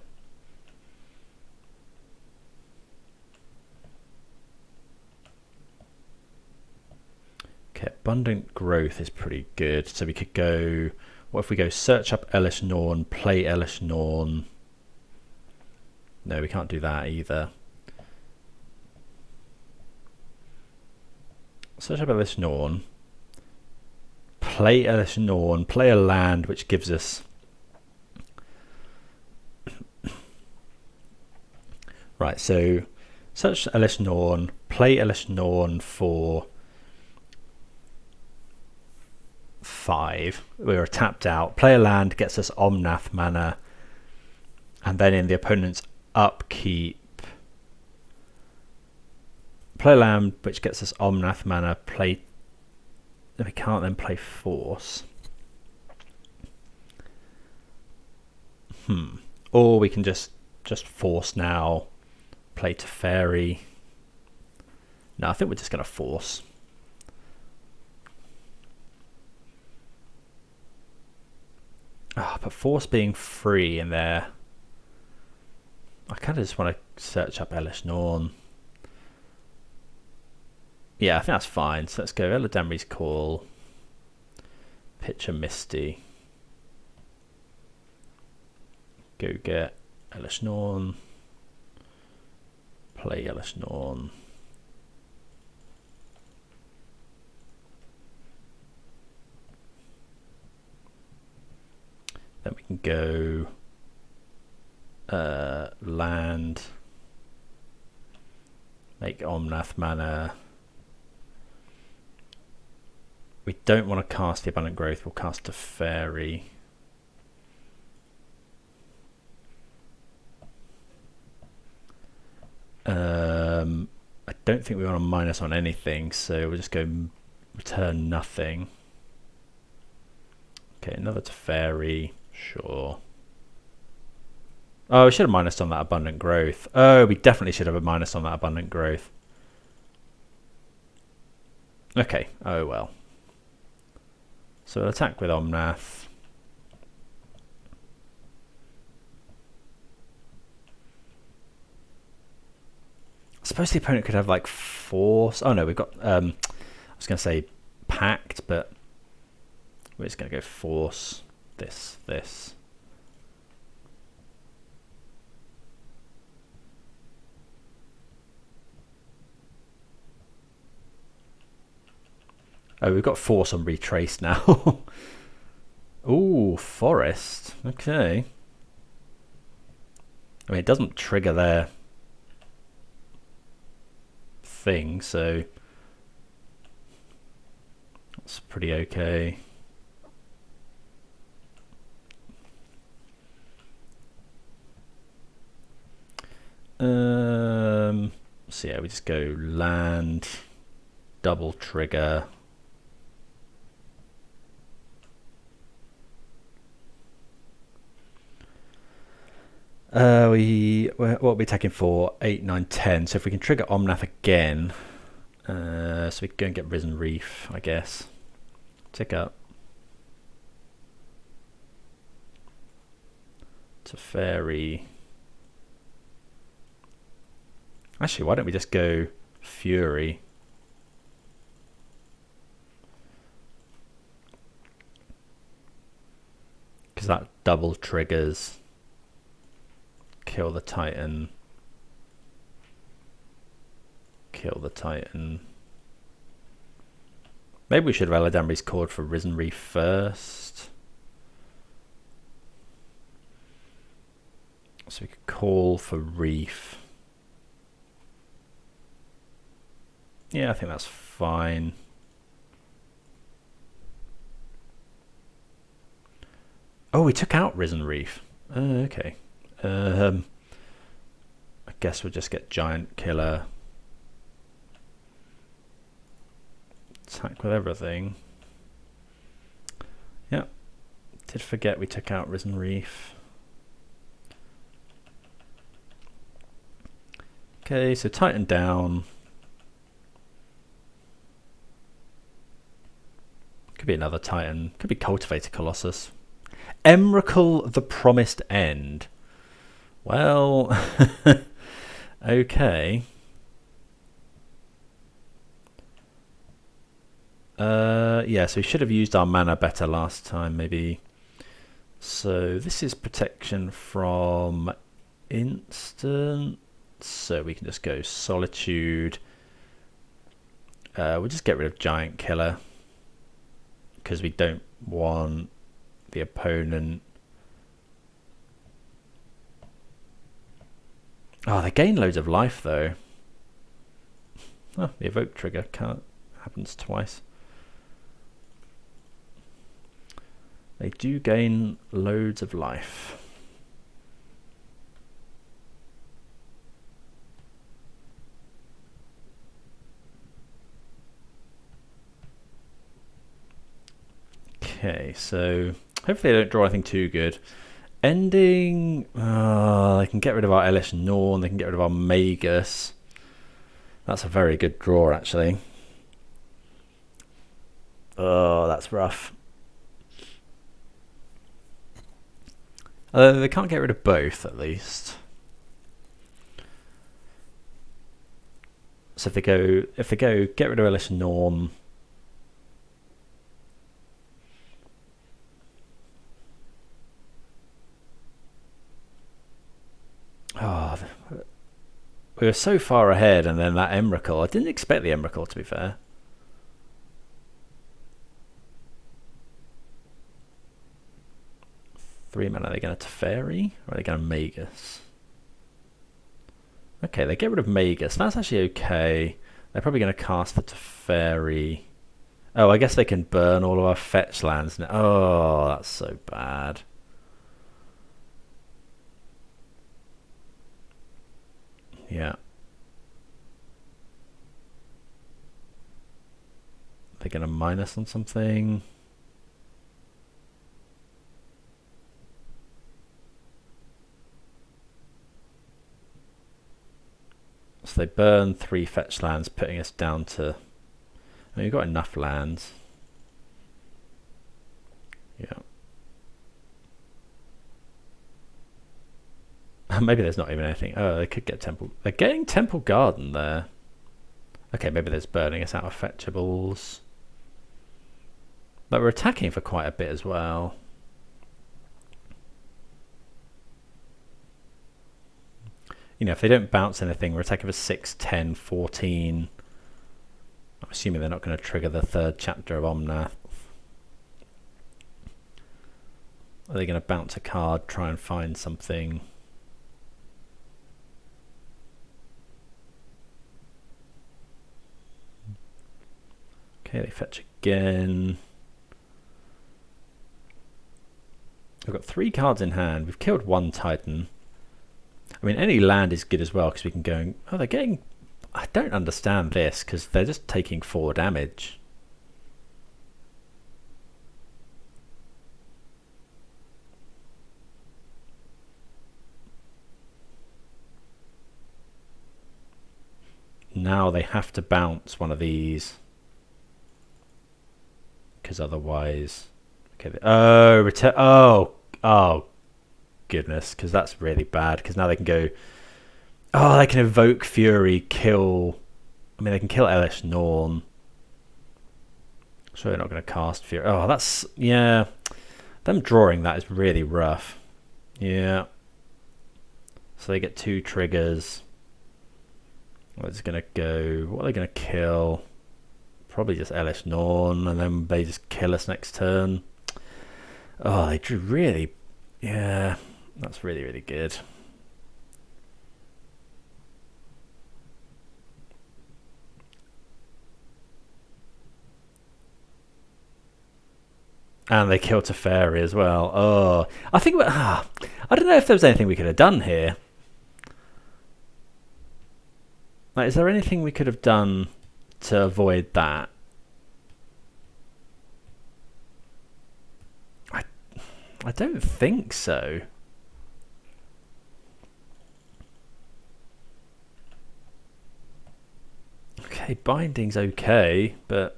Okay, Abundant Growth is pretty good. So we could go, what if we go search up Elesh Norn, play Elesh Norn. No, we can't do that either. Search up Elesh Norn, play Elesh Norn, play a land which gives us... Right, so search Elesh Norn, play Elesh Norn for 5. We're tapped out. Play a land, gets us Omnath mana, and then in the opponent's upkeep, play a land which gets us Omnath mana. Play. We can't then play Force. Or we can just Force now. Play Teferi. No, I think we're just going to Force. But Force being free in there, I kind of just want to search up Elesh Norn. Yeah, I think that's fine. So let's go Eladamri's Call. Pitch a Misty. Go get Elesh Norn. Play Elesh Norn. Then we can go land, make Omnath mana. We don't want to cast the Abundant Growth, we'll cast Teferi. I don't think we want to minus on anything, so we'll just go return nothing. Okay, another Teferi, sure. Oh, we should have minused on that Abundant Growth. Oh, we definitely should have a minus on that Abundant Growth. Okay, oh well. So we'll attack with Omnath. I suppose the opponent could have like Force. Oh no, we've got, I was going to say Pact, but we're just going to go Force, this. Oh, we've got Force on Retrace now. Ooh, Forest. Okay. I mean, it doesn't trigger their thing, so that's pretty okay. So yeah, we just go land, double trigger. What are we taking for? 8, 9, 10. So if we can trigger Omnath again, so we can go and get Risen Reef, I guess. Tick up. Teferi. Actually, why don't we just go Fury? Because that double triggers. Kill the Titan. Kill the Titan. Maybe we should have Eladamri's Cord for Risen Reef first. So we could call for Reef. Yeah, I think that's fine. Oh, we took out Risen Reef. Okay. I guess we'll just get Giant Killer. Attack with everything. Yep. Did forget we took out Risen Reef. Okay, so Titan down. Could be another Titan. Could be Cultivator Colossus. Emrakul the Promised End. Well, okay. Yeah, so we should have used our mana better last time, maybe. So this is protection from instant. So we can just go Solitude. We'll just get rid of Giant Killer because we don't want the opponent. Oh, they gain loads of life though. Oh, the evoke trigger happens twice. They do gain loads of life. Okay, so hopefully they don't draw anything too good. Ending, they can get rid of our Elesh Norn, they can get rid of our Magus. That's a very good draw, actually. Oh, that's rough. They can't get rid of both, at least. So if they go get rid of Elesh Norn. Oh, we were so far ahead, and then that Emrakul. I didn't expect the Emrakul, to be fair. Three mana. Are they going to Teferi, or are they going to Magus? Okay, they get rid of Magus. That's actually okay. They're probably going to cast the Teferi. Oh, I guess they can burn all of our fetch lands now. Oh, that's so bad. Yeah. They're going to minus on something. So they burn 3 fetch lands, putting us down to... I mean, we've got enough lands. Yeah. Maybe there's not even anything. Oh, they could get Temple. They're getting Temple Garden there. Okay, maybe there's burning us out of fetchables. But we're attacking for quite a bit as well. You know, if they don't bounce anything, we're attacking for 6, 10, 14. I'm assuming they're not going to trigger the 3rd chapter of Omnath. Are they going to bounce a card, try and find something? Okay, they fetch again. We've got 3 cards in hand. We've killed 1 Titan. I mean, any land is good as well because we can go... Oh, they're getting... I don't understand this because they're just taking 4 damage. Now they have to bounce one of these. Because otherwise... Okay, oh, goodness, because that's really bad. Because now they can go... Oh, they can evoke Fury, kill... I mean, they can kill Elesh Norn. So they're not going to cast Fury. Oh, that's... Yeah. Them drawing that is really rough. Yeah. So they get 2 triggers. What's going to go... What are they going to kill? Probably just Elesh Norn, and then they just kill us next turn. Oh, they drew really... Yeah, that's really, really good. And they kill Teferi as well. Oh, I think... I don't know if there was anything we could have done here. Like, is there anything we could have done to avoid that? I don't think so. Okay, binding's okay, but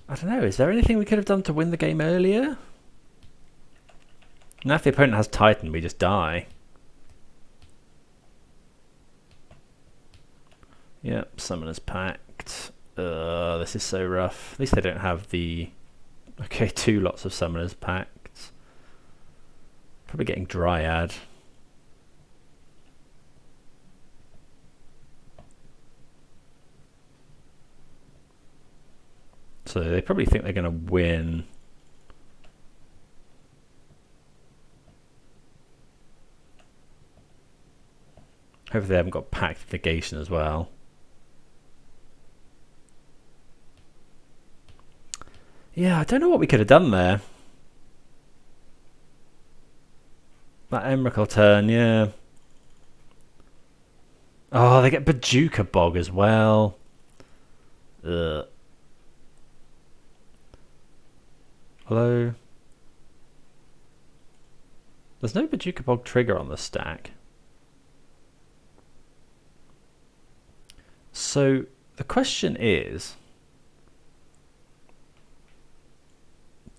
I don't know, is there anything we could have done to win the game earlier? Now if the opponent has Titan, we just die. Yep, Summoner's Pact. This is so rough. At least they don't have the... Okay, 2 lots of Summoner's Pacts. Probably getting Dryad. So they probably think they're going to win. Hopefully they haven't got Pact Negation as well. Yeah, I don't know what we could have done there. That Emrakul turn, yeah. Oh, they get Bojuka Bog as well. Ugh. Hello? There's no Bojuka Bog trigger on the stack. So the question is,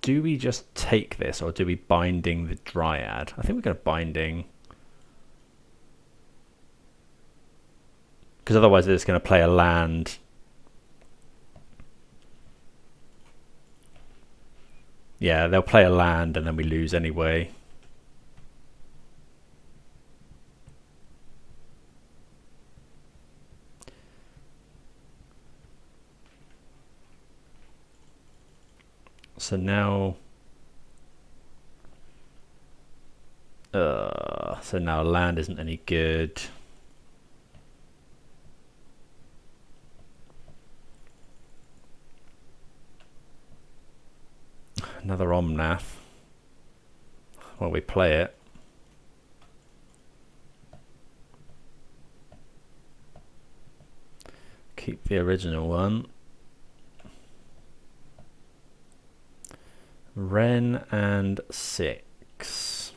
do we just take this or do we binding the Dryad? I think we're going to binding. Because otherwise they're just going to play a land. Yeah, they'll play a land and then we lose anyway. So now... so now land isn't any good. Another Omnath. Well, we play it. Keep the original one. Wrenn and Six.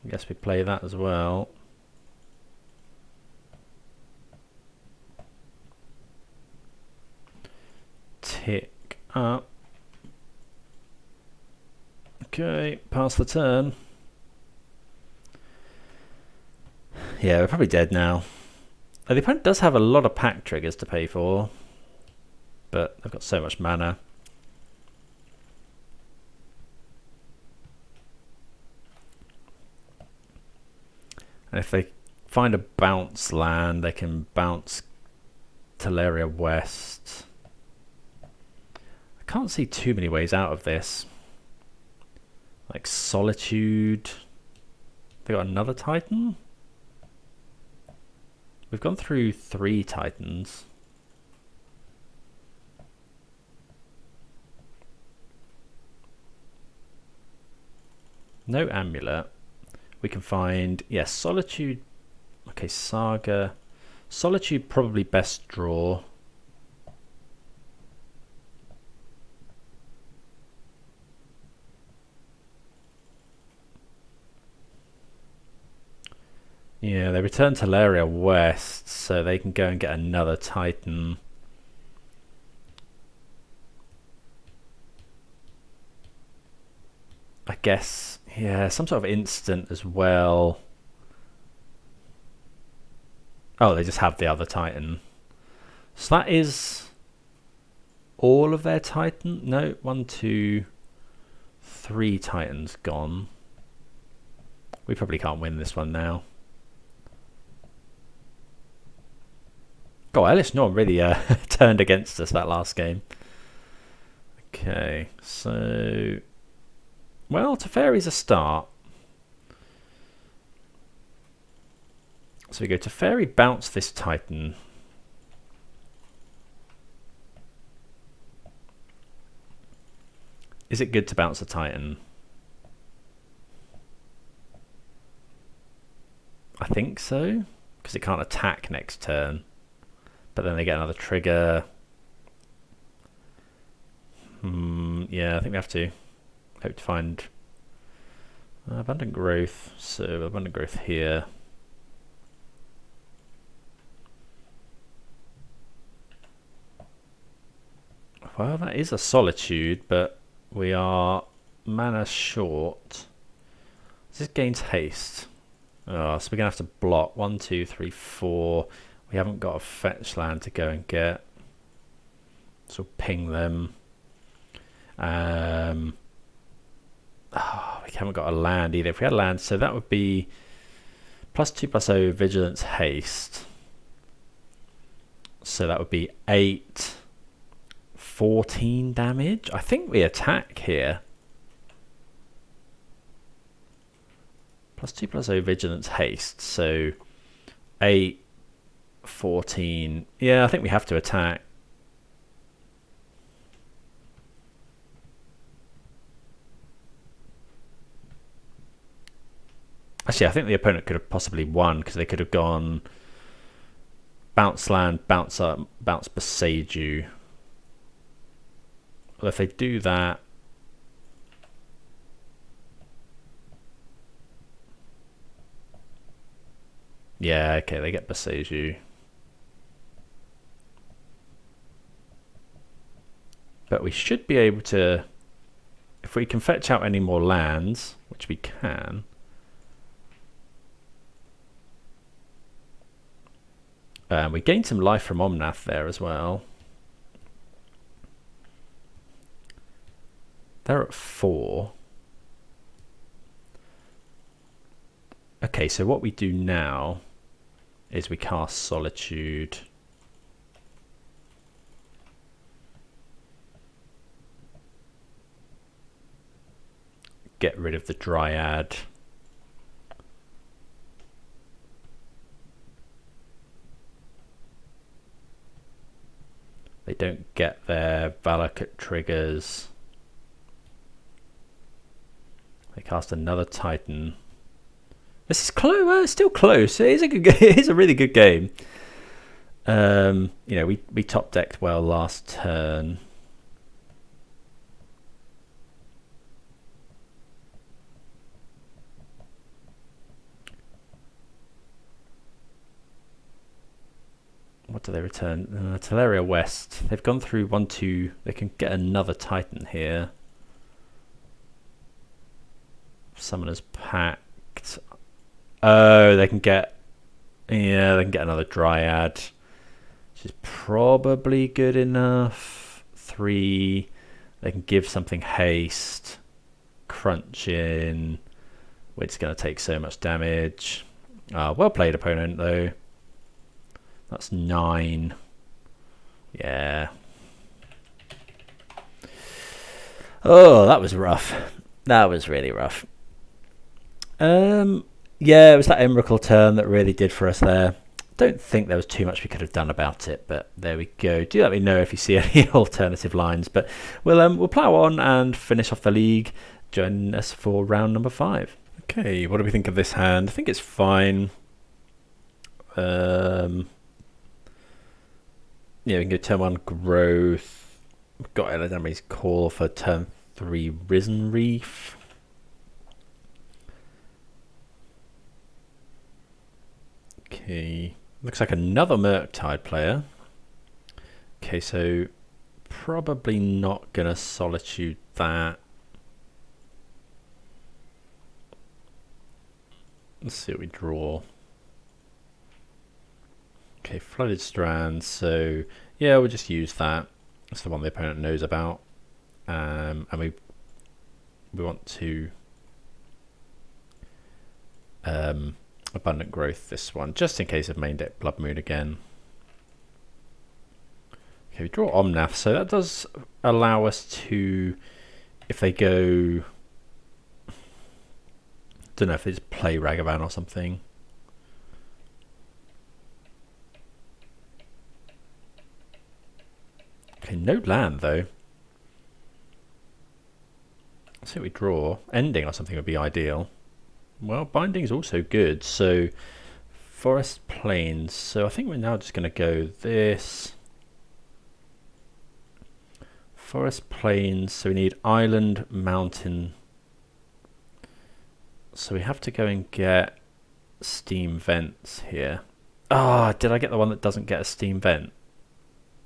I guess we play that as well. Tick up. Okay, pass the turn. Yeah, we're probably dead now. The opponent does have a lot of pack triggers to pay for, but they've got so much mana. And if they find a bounce land, they can bounce Teleria West. I can't see too many ways out of this. Like Solitude. They got another Titan? We've gone through 3 Titans. No Amulet. We can find, yes, Solitude. Okay, Saga. Solitude probably best draw. Yeah, they return to Teleria West, so they can go and get another Titan. I guess, yeah, some sort of instant as well. Oh, they just have the other Titan. So that is all of their Titan? No, 1, 2, 3 Titans gone. We probably can't win this one now. God, Elesh Norn really turned against us that last game. Okay, so... Well, Teferi's a start. So we go Teferi, bounce this Titan. Is it good to bounce a Titan? I think so, because it can't attack next turn. But then they get another trigger. Yeah, I think we have to. Hope to find abundant growth. So abundant growth here. Well, that is a Solitude, but we are mana short. This gains haste. Oh, so we're gonna have to block 1, 2, 3, 4. We haven't got a fetch land to go and get. So ping them. We haven't got a land either. If we had land, so that would be +2/+0 Vigilance Haste. So that would be 8, 14 damage. I think we attack here. +2/+0 Vigilance Haste. So 8, 14. Yeah, I think we have to attack. Actually, I think the opponent could have possibly won because they could have gone bounce land, bounce up, bounce Boseiju. Well, if they do that, yeah, okay, they get Boseiju. But we should be able to, if we can fetch out any more lands, which we can. We gained some life from Omnath there as well. They're at 4. Okay, so what we do now is we cast Solitude. Get rid of the Dryad. They don't get their Valakut triggers. They cast another Titan. This is close. It's still close. It is a good game. It is a really good game. You know, we top decked well last turn. What do they return? Teleria West. They've gone through 1, 2. They can get another Titan here. Summoner's Pact. Oh, they can get... Yeah, they can get another Dryad. Which is probably good enough. 3. They can give something haste. Crunch in. Which is going to take so much damage. Well played, opponent, though. That's 9. Yeah. Oh, that was rough. That was really rough. Yeah, it was that Emrakul turn that really did for us there. Don't think there was too much we could have done about it, but there we go. Do let me know if you see any alternative lines. But we'll plow on and finish off the league. Join us for round number 5. Okay, what do we think of this hand? I think it's fine. Yeah, we can go turn 1 growth. We've got Eladamri's Call for turn 3 Risen Reef. Okay, looks like another Murktide player. Okay, so probably not gonna Solitude that. Let's see what we draw. Okay, Flooded Strand, so yeah, we'll just use that. That's the one the opponent knows about. And we want to Abundant Growth this one, just in case of main deck Blood Moon again. Okay, we draw Omnath, so that does allow us to, if they go, don't know if they just play Ragavan or something. Okay, no land though. Let's see what we draw. Ending or something would be ideal. Well, Binding is also good. So Forest Plains. So I think we're now just going to go this. Forest Plains. So we need Island, Mountain. So we have to go and get Steam Vents here. Ah, did I get the one that doesn't get a Steam Vent?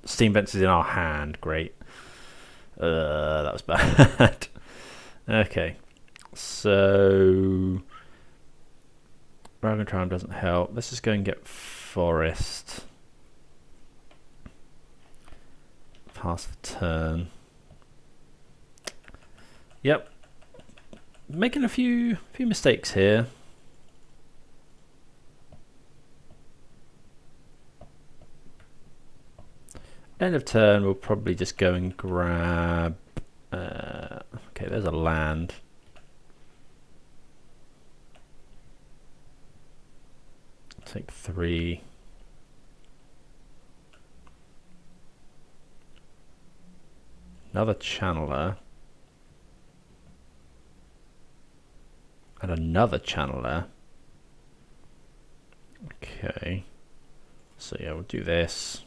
Steam Vents is in our hand. Great. That was bad. Okay. So Raugrin Triome doesn't help. Let's just go and get Forest. pass the turn. Yep. Making a few mistakes here. End of turn, we'll probably just go and grab... okay, there's a land. Take 3. Another channeler. And another channeler. Okay. So yeah, we'll do this.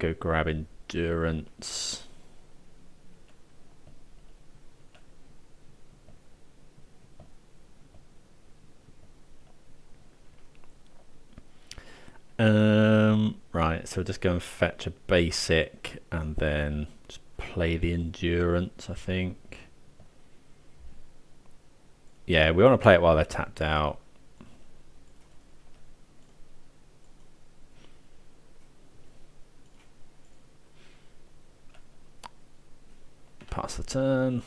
Go grab endurance. Right, so we'll just go and fetch a basic and then just play the endurance, I think. Yeah, we want to play it while they're tapped out. Pass the turn.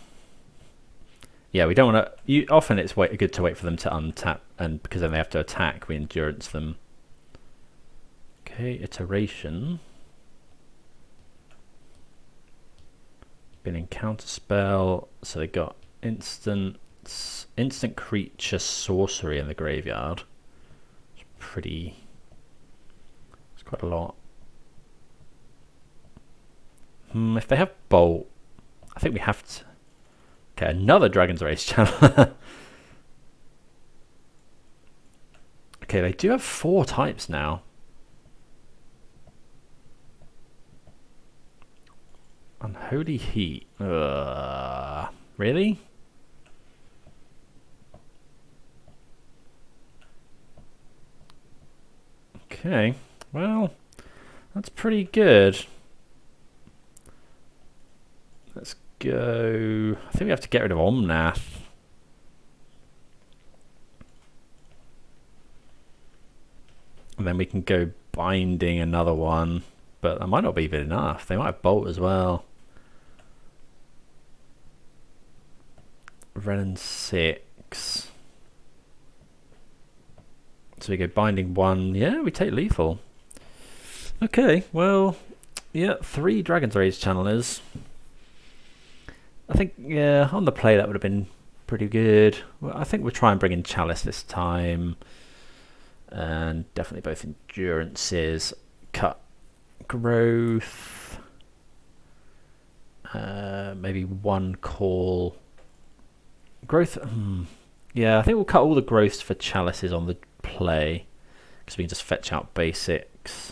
Yeah, we don't want to... Often it's good to wait for them to untap, and because then they have to attack, we endurance them. Okay, iteration. Been in counter spell, so they got instant creature sorcery in the graveyard. It's pretty... It's quite a lot. If they have bolt, I think we have to... Okay, another Dragon's Race channel. Okay, they do have 4 types now. Unholy Heat. Really? Okay, well, that's pretty good. Let's go... I think we have to get rid of Omnath. And then we can go binding another one. But that might not be even enough. They might have bolt as well. Wrenn and Six. So we go binding 1. Yeah, we take lethal. Okay, well, yeah, 3 Dragon's Rage channelers. I think, yeah, on the play that would have been pretty good. Well, I think we'll try and bring in Chalice this time. And definitely both endurances. Cut growth. Maybe 1 call. Growth. Yeah, I think we'll cut all the growths for Chalices on the play. Because we can just fetch out basics.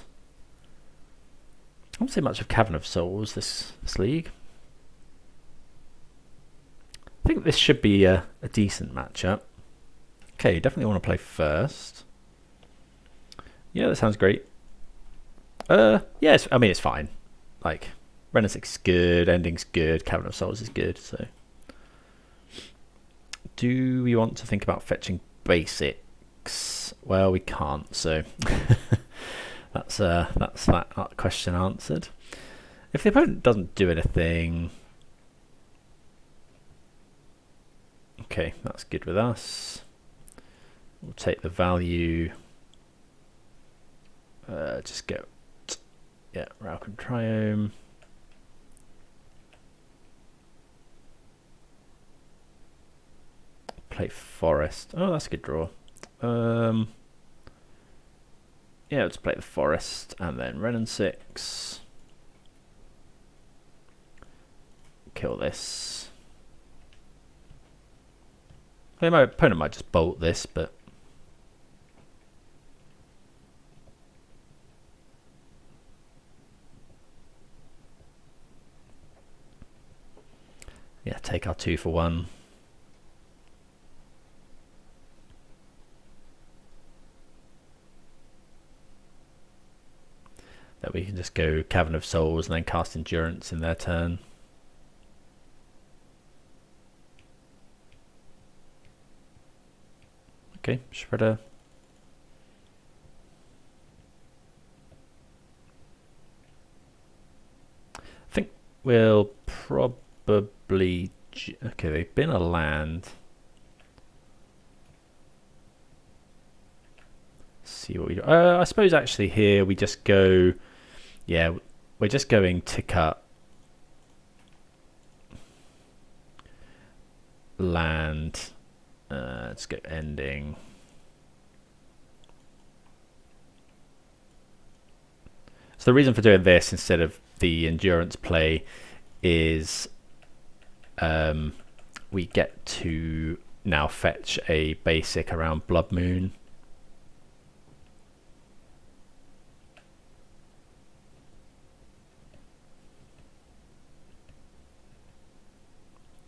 I don't see much of Cavern of Souls this league. I think this should be a decent matchup. Okay, definitely want to play first. Yeah, that sounds great. Yes, I mean, it's fine. Like, Wrenn and Six is good, Ending's good, Cavern of Souls is good, so. Do we want to think about fetching basics? Well, we can't, so that's that question answered. If the opponent doesn't do anything... Okay, that's good with us. We'll take the value. Just get... Yeah, Raugrin Triome. Play Forest. Oh, that's a good draw. Yeah, let's play the Forest and then Wrenn and Six. Kill this. My opponent might just bolt this, but yeah, take our 2 for 1. That we can just go Cavern of Souls and then cast Endurance in their turn. Okay, Shredder. we'll probably... Okay, they've been a land. See what we do. I suppose actually here we just go... Yeah, we're just going to cut land. Let's go ending. So the reason for doing this instead of the endurance play is we get to now fetch a basic around Blood Moon.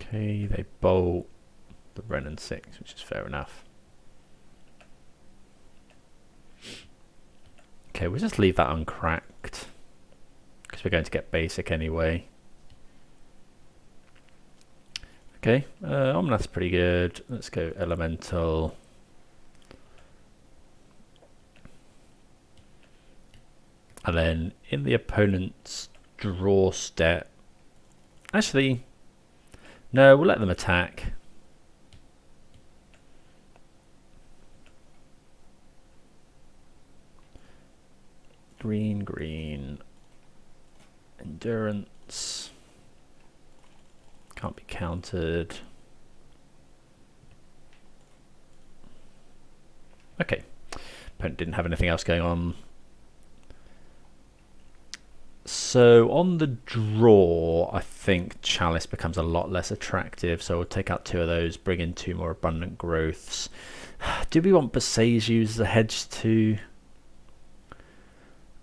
Okay, they bolt the Wrenn and Six, which is fair enough. Okay, we'll just leave that uncracked because we're going to get basic anyway. Okay, Omnath's pretty good. Let's go Elemental. And then in the opponent's draw step, actually, no, we'll let them attack. Green, endurance, can't be countered. Okay, opponent didn't have anything else going on. So on the draw, I think Chalice becomes a lot less attractive, so we'll take out 2 of those, bring in 2 more abundant growths. Do we want Boseiju as a hedge to...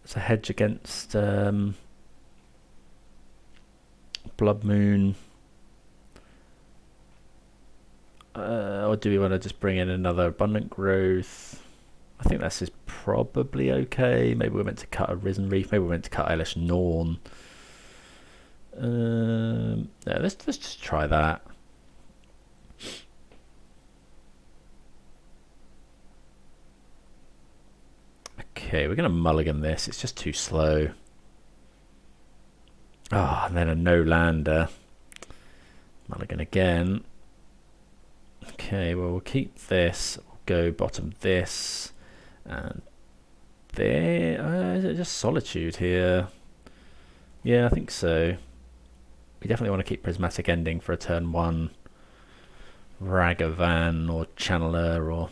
It's a hedge against Blood Moon, or do we want to just bring in another abundant growth? I think this is probably okay. Maybe we're meant to cut a Risen Reef. Maybe we're meant to cut Elesh Norn. Yeah, let's just try that. Okay, we're going to mulligan this. It's just too slow. Ah, and then a no-lander. Mulligan again. Okay, well, we'll keep this. We'll go bottom this. And there. Is it just Solitude here? Yeah, I think so. We definitely want to keep Prismatic Ending for a turn 1. Ragavan or Channeler or...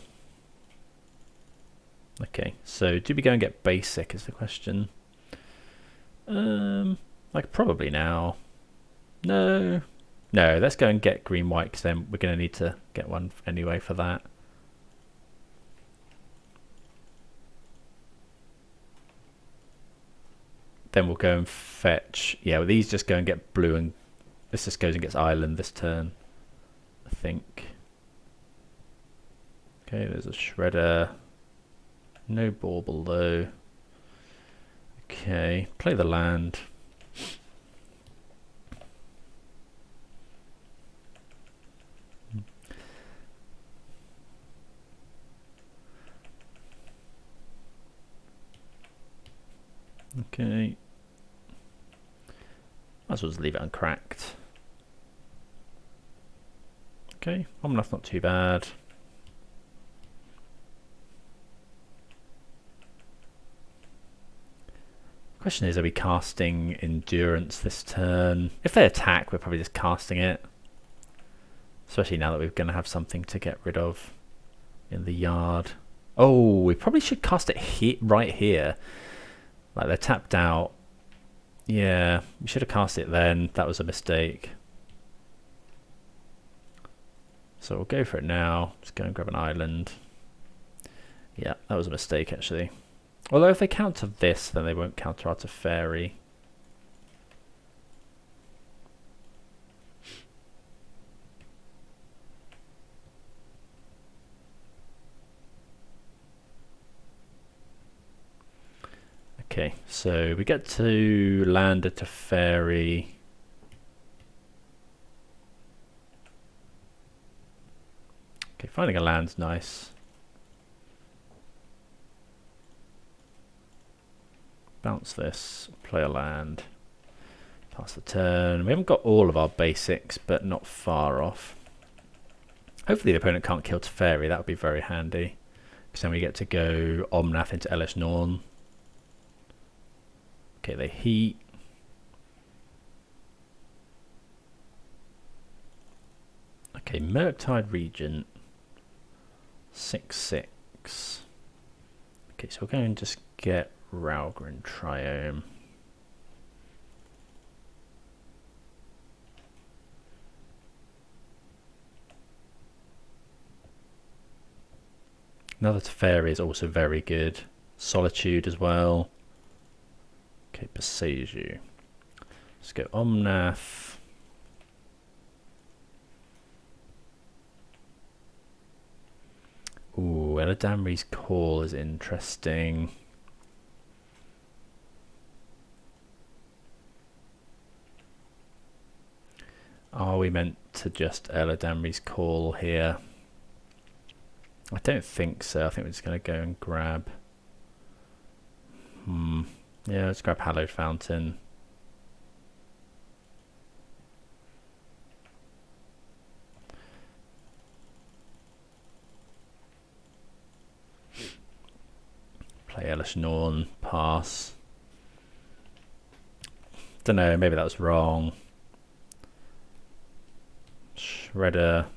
Okay, so do we go and get basic is the question. Like probably now. No, let's go and get green white because then we're going to need to get one anyway for that. Then we'll go and fetch. Yeah, well, these just go and get blue, and this just goes and gets island this turn, I think. Okay, there's a shredder. No bauble though. Okay, play the land. Okay. Might as well just leave it uncracked. Okay, Omnath not too bad. Question is, are we casting Endurance this turn? If they attack, we're probably just casting it. Especially now that we're going to have something to get rid of in the yard. Oh, we probably should cast it right here. Like they're tapped out. Yeah, we should have cast it then. That was a mistake. So we'll go for it now. Just go and grab an island. Yeah, that was a mistake actually. Although if they counter this, then they won't counter our Teferi. Okay, so we get to land a Teferi. Okay, finding a land's nice. Bounce this, play a land, Pass the turn. We haven't got all of our basics, but not far off. Hopefully the opponent can't kill Teferi. That would be very handy. Because then we get to go Omnath into Elesh Norn. Okay, they heat. Okay, Murktide Regent. 6/6. Okay, so we're going to just get Raugrin Triome. Another Teferi is also very good. Solitude as well. Okay, Boseiju. Let's go Omnath. Ooh, Eladamri's Call is interesting. Are we meant to just Eladamri's Call here? I don't think so. I think we're just going to go and grab... Yeah, let's grab Hallowed Fountain. Play Elesh Norn, pass. Don't know, maybe that was wrong. Shredder.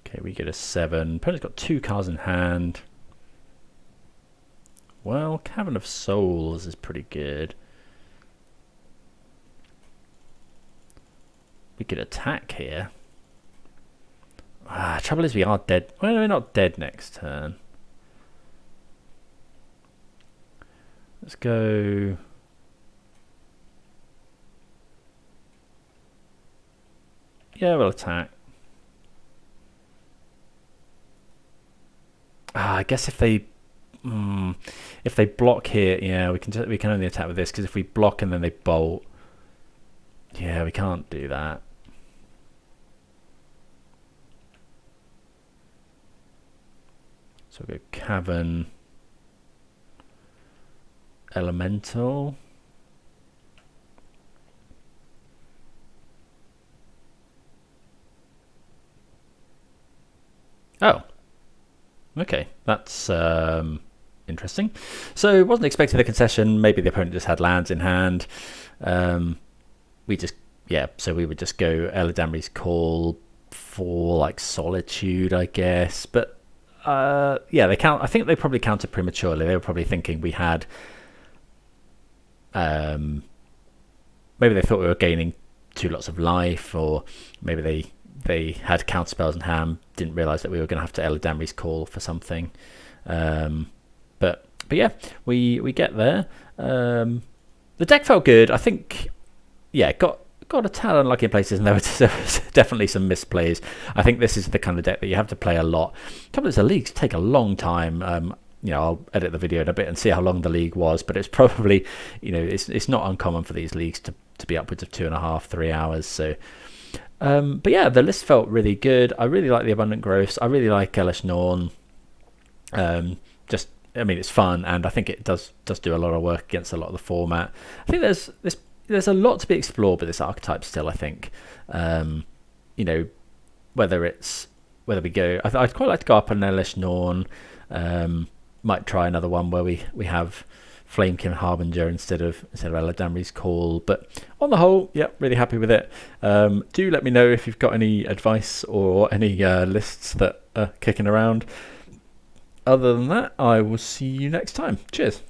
Okay, we get a 7. Opponent's got 2 cards in hand. Well, Cavern of Souls is pretty good. We could attack here. Trouble is we are dead. Well, we're not dead next turn. Let's go... Yeah, we'll attack. I guess if they block here, yeah, we can only attack with this, because if we block and then they bolt, yeah, we can't do that. So we'll go Cavern, Elemental. Oh. Okay, that's interesting. So wasn't expecting the concession. Maybe the opponent just had lands in hand. So we would just go Eladamri's Call for like Solitude, I guess. But yeah, I think they probably counted prematurely. They were probably thinking we had. Maybe they thought we were gaining 2 lots of life, or maybe they had counterspells in hand, didn't realise that we were going to have to Eladamri's Call for something. But yeah, we get there. The deck felt good. I think, yeah, got a tad unlucky in places, and there was definitely some misplays. I think this is the kind of deck that you have to play a lot. A couple of the leagues take a long time. I'll edit the video in a bit and see how long the league was, but it's probably, it's not uncommon for these leagues to be upwards of 2.5, 3 hours. So. But yeah, the list felt really good. I really like the Abundant Growths. I really like Elesh Norn. It's fun, and I think it does do a lot of work against a lot of the format. I think there's a lot to be explored with this archetype still. I think, whether we go. I'd quite like to go up on Elesh Norn. Might try another one where we have Flamekin Harbinger instead of Eladamri's Call, but on the whole, yeah, really happy with it. Do let me know if you've got any advice or any lists that are kicking around. Other than that, I will see you next time. Cheers.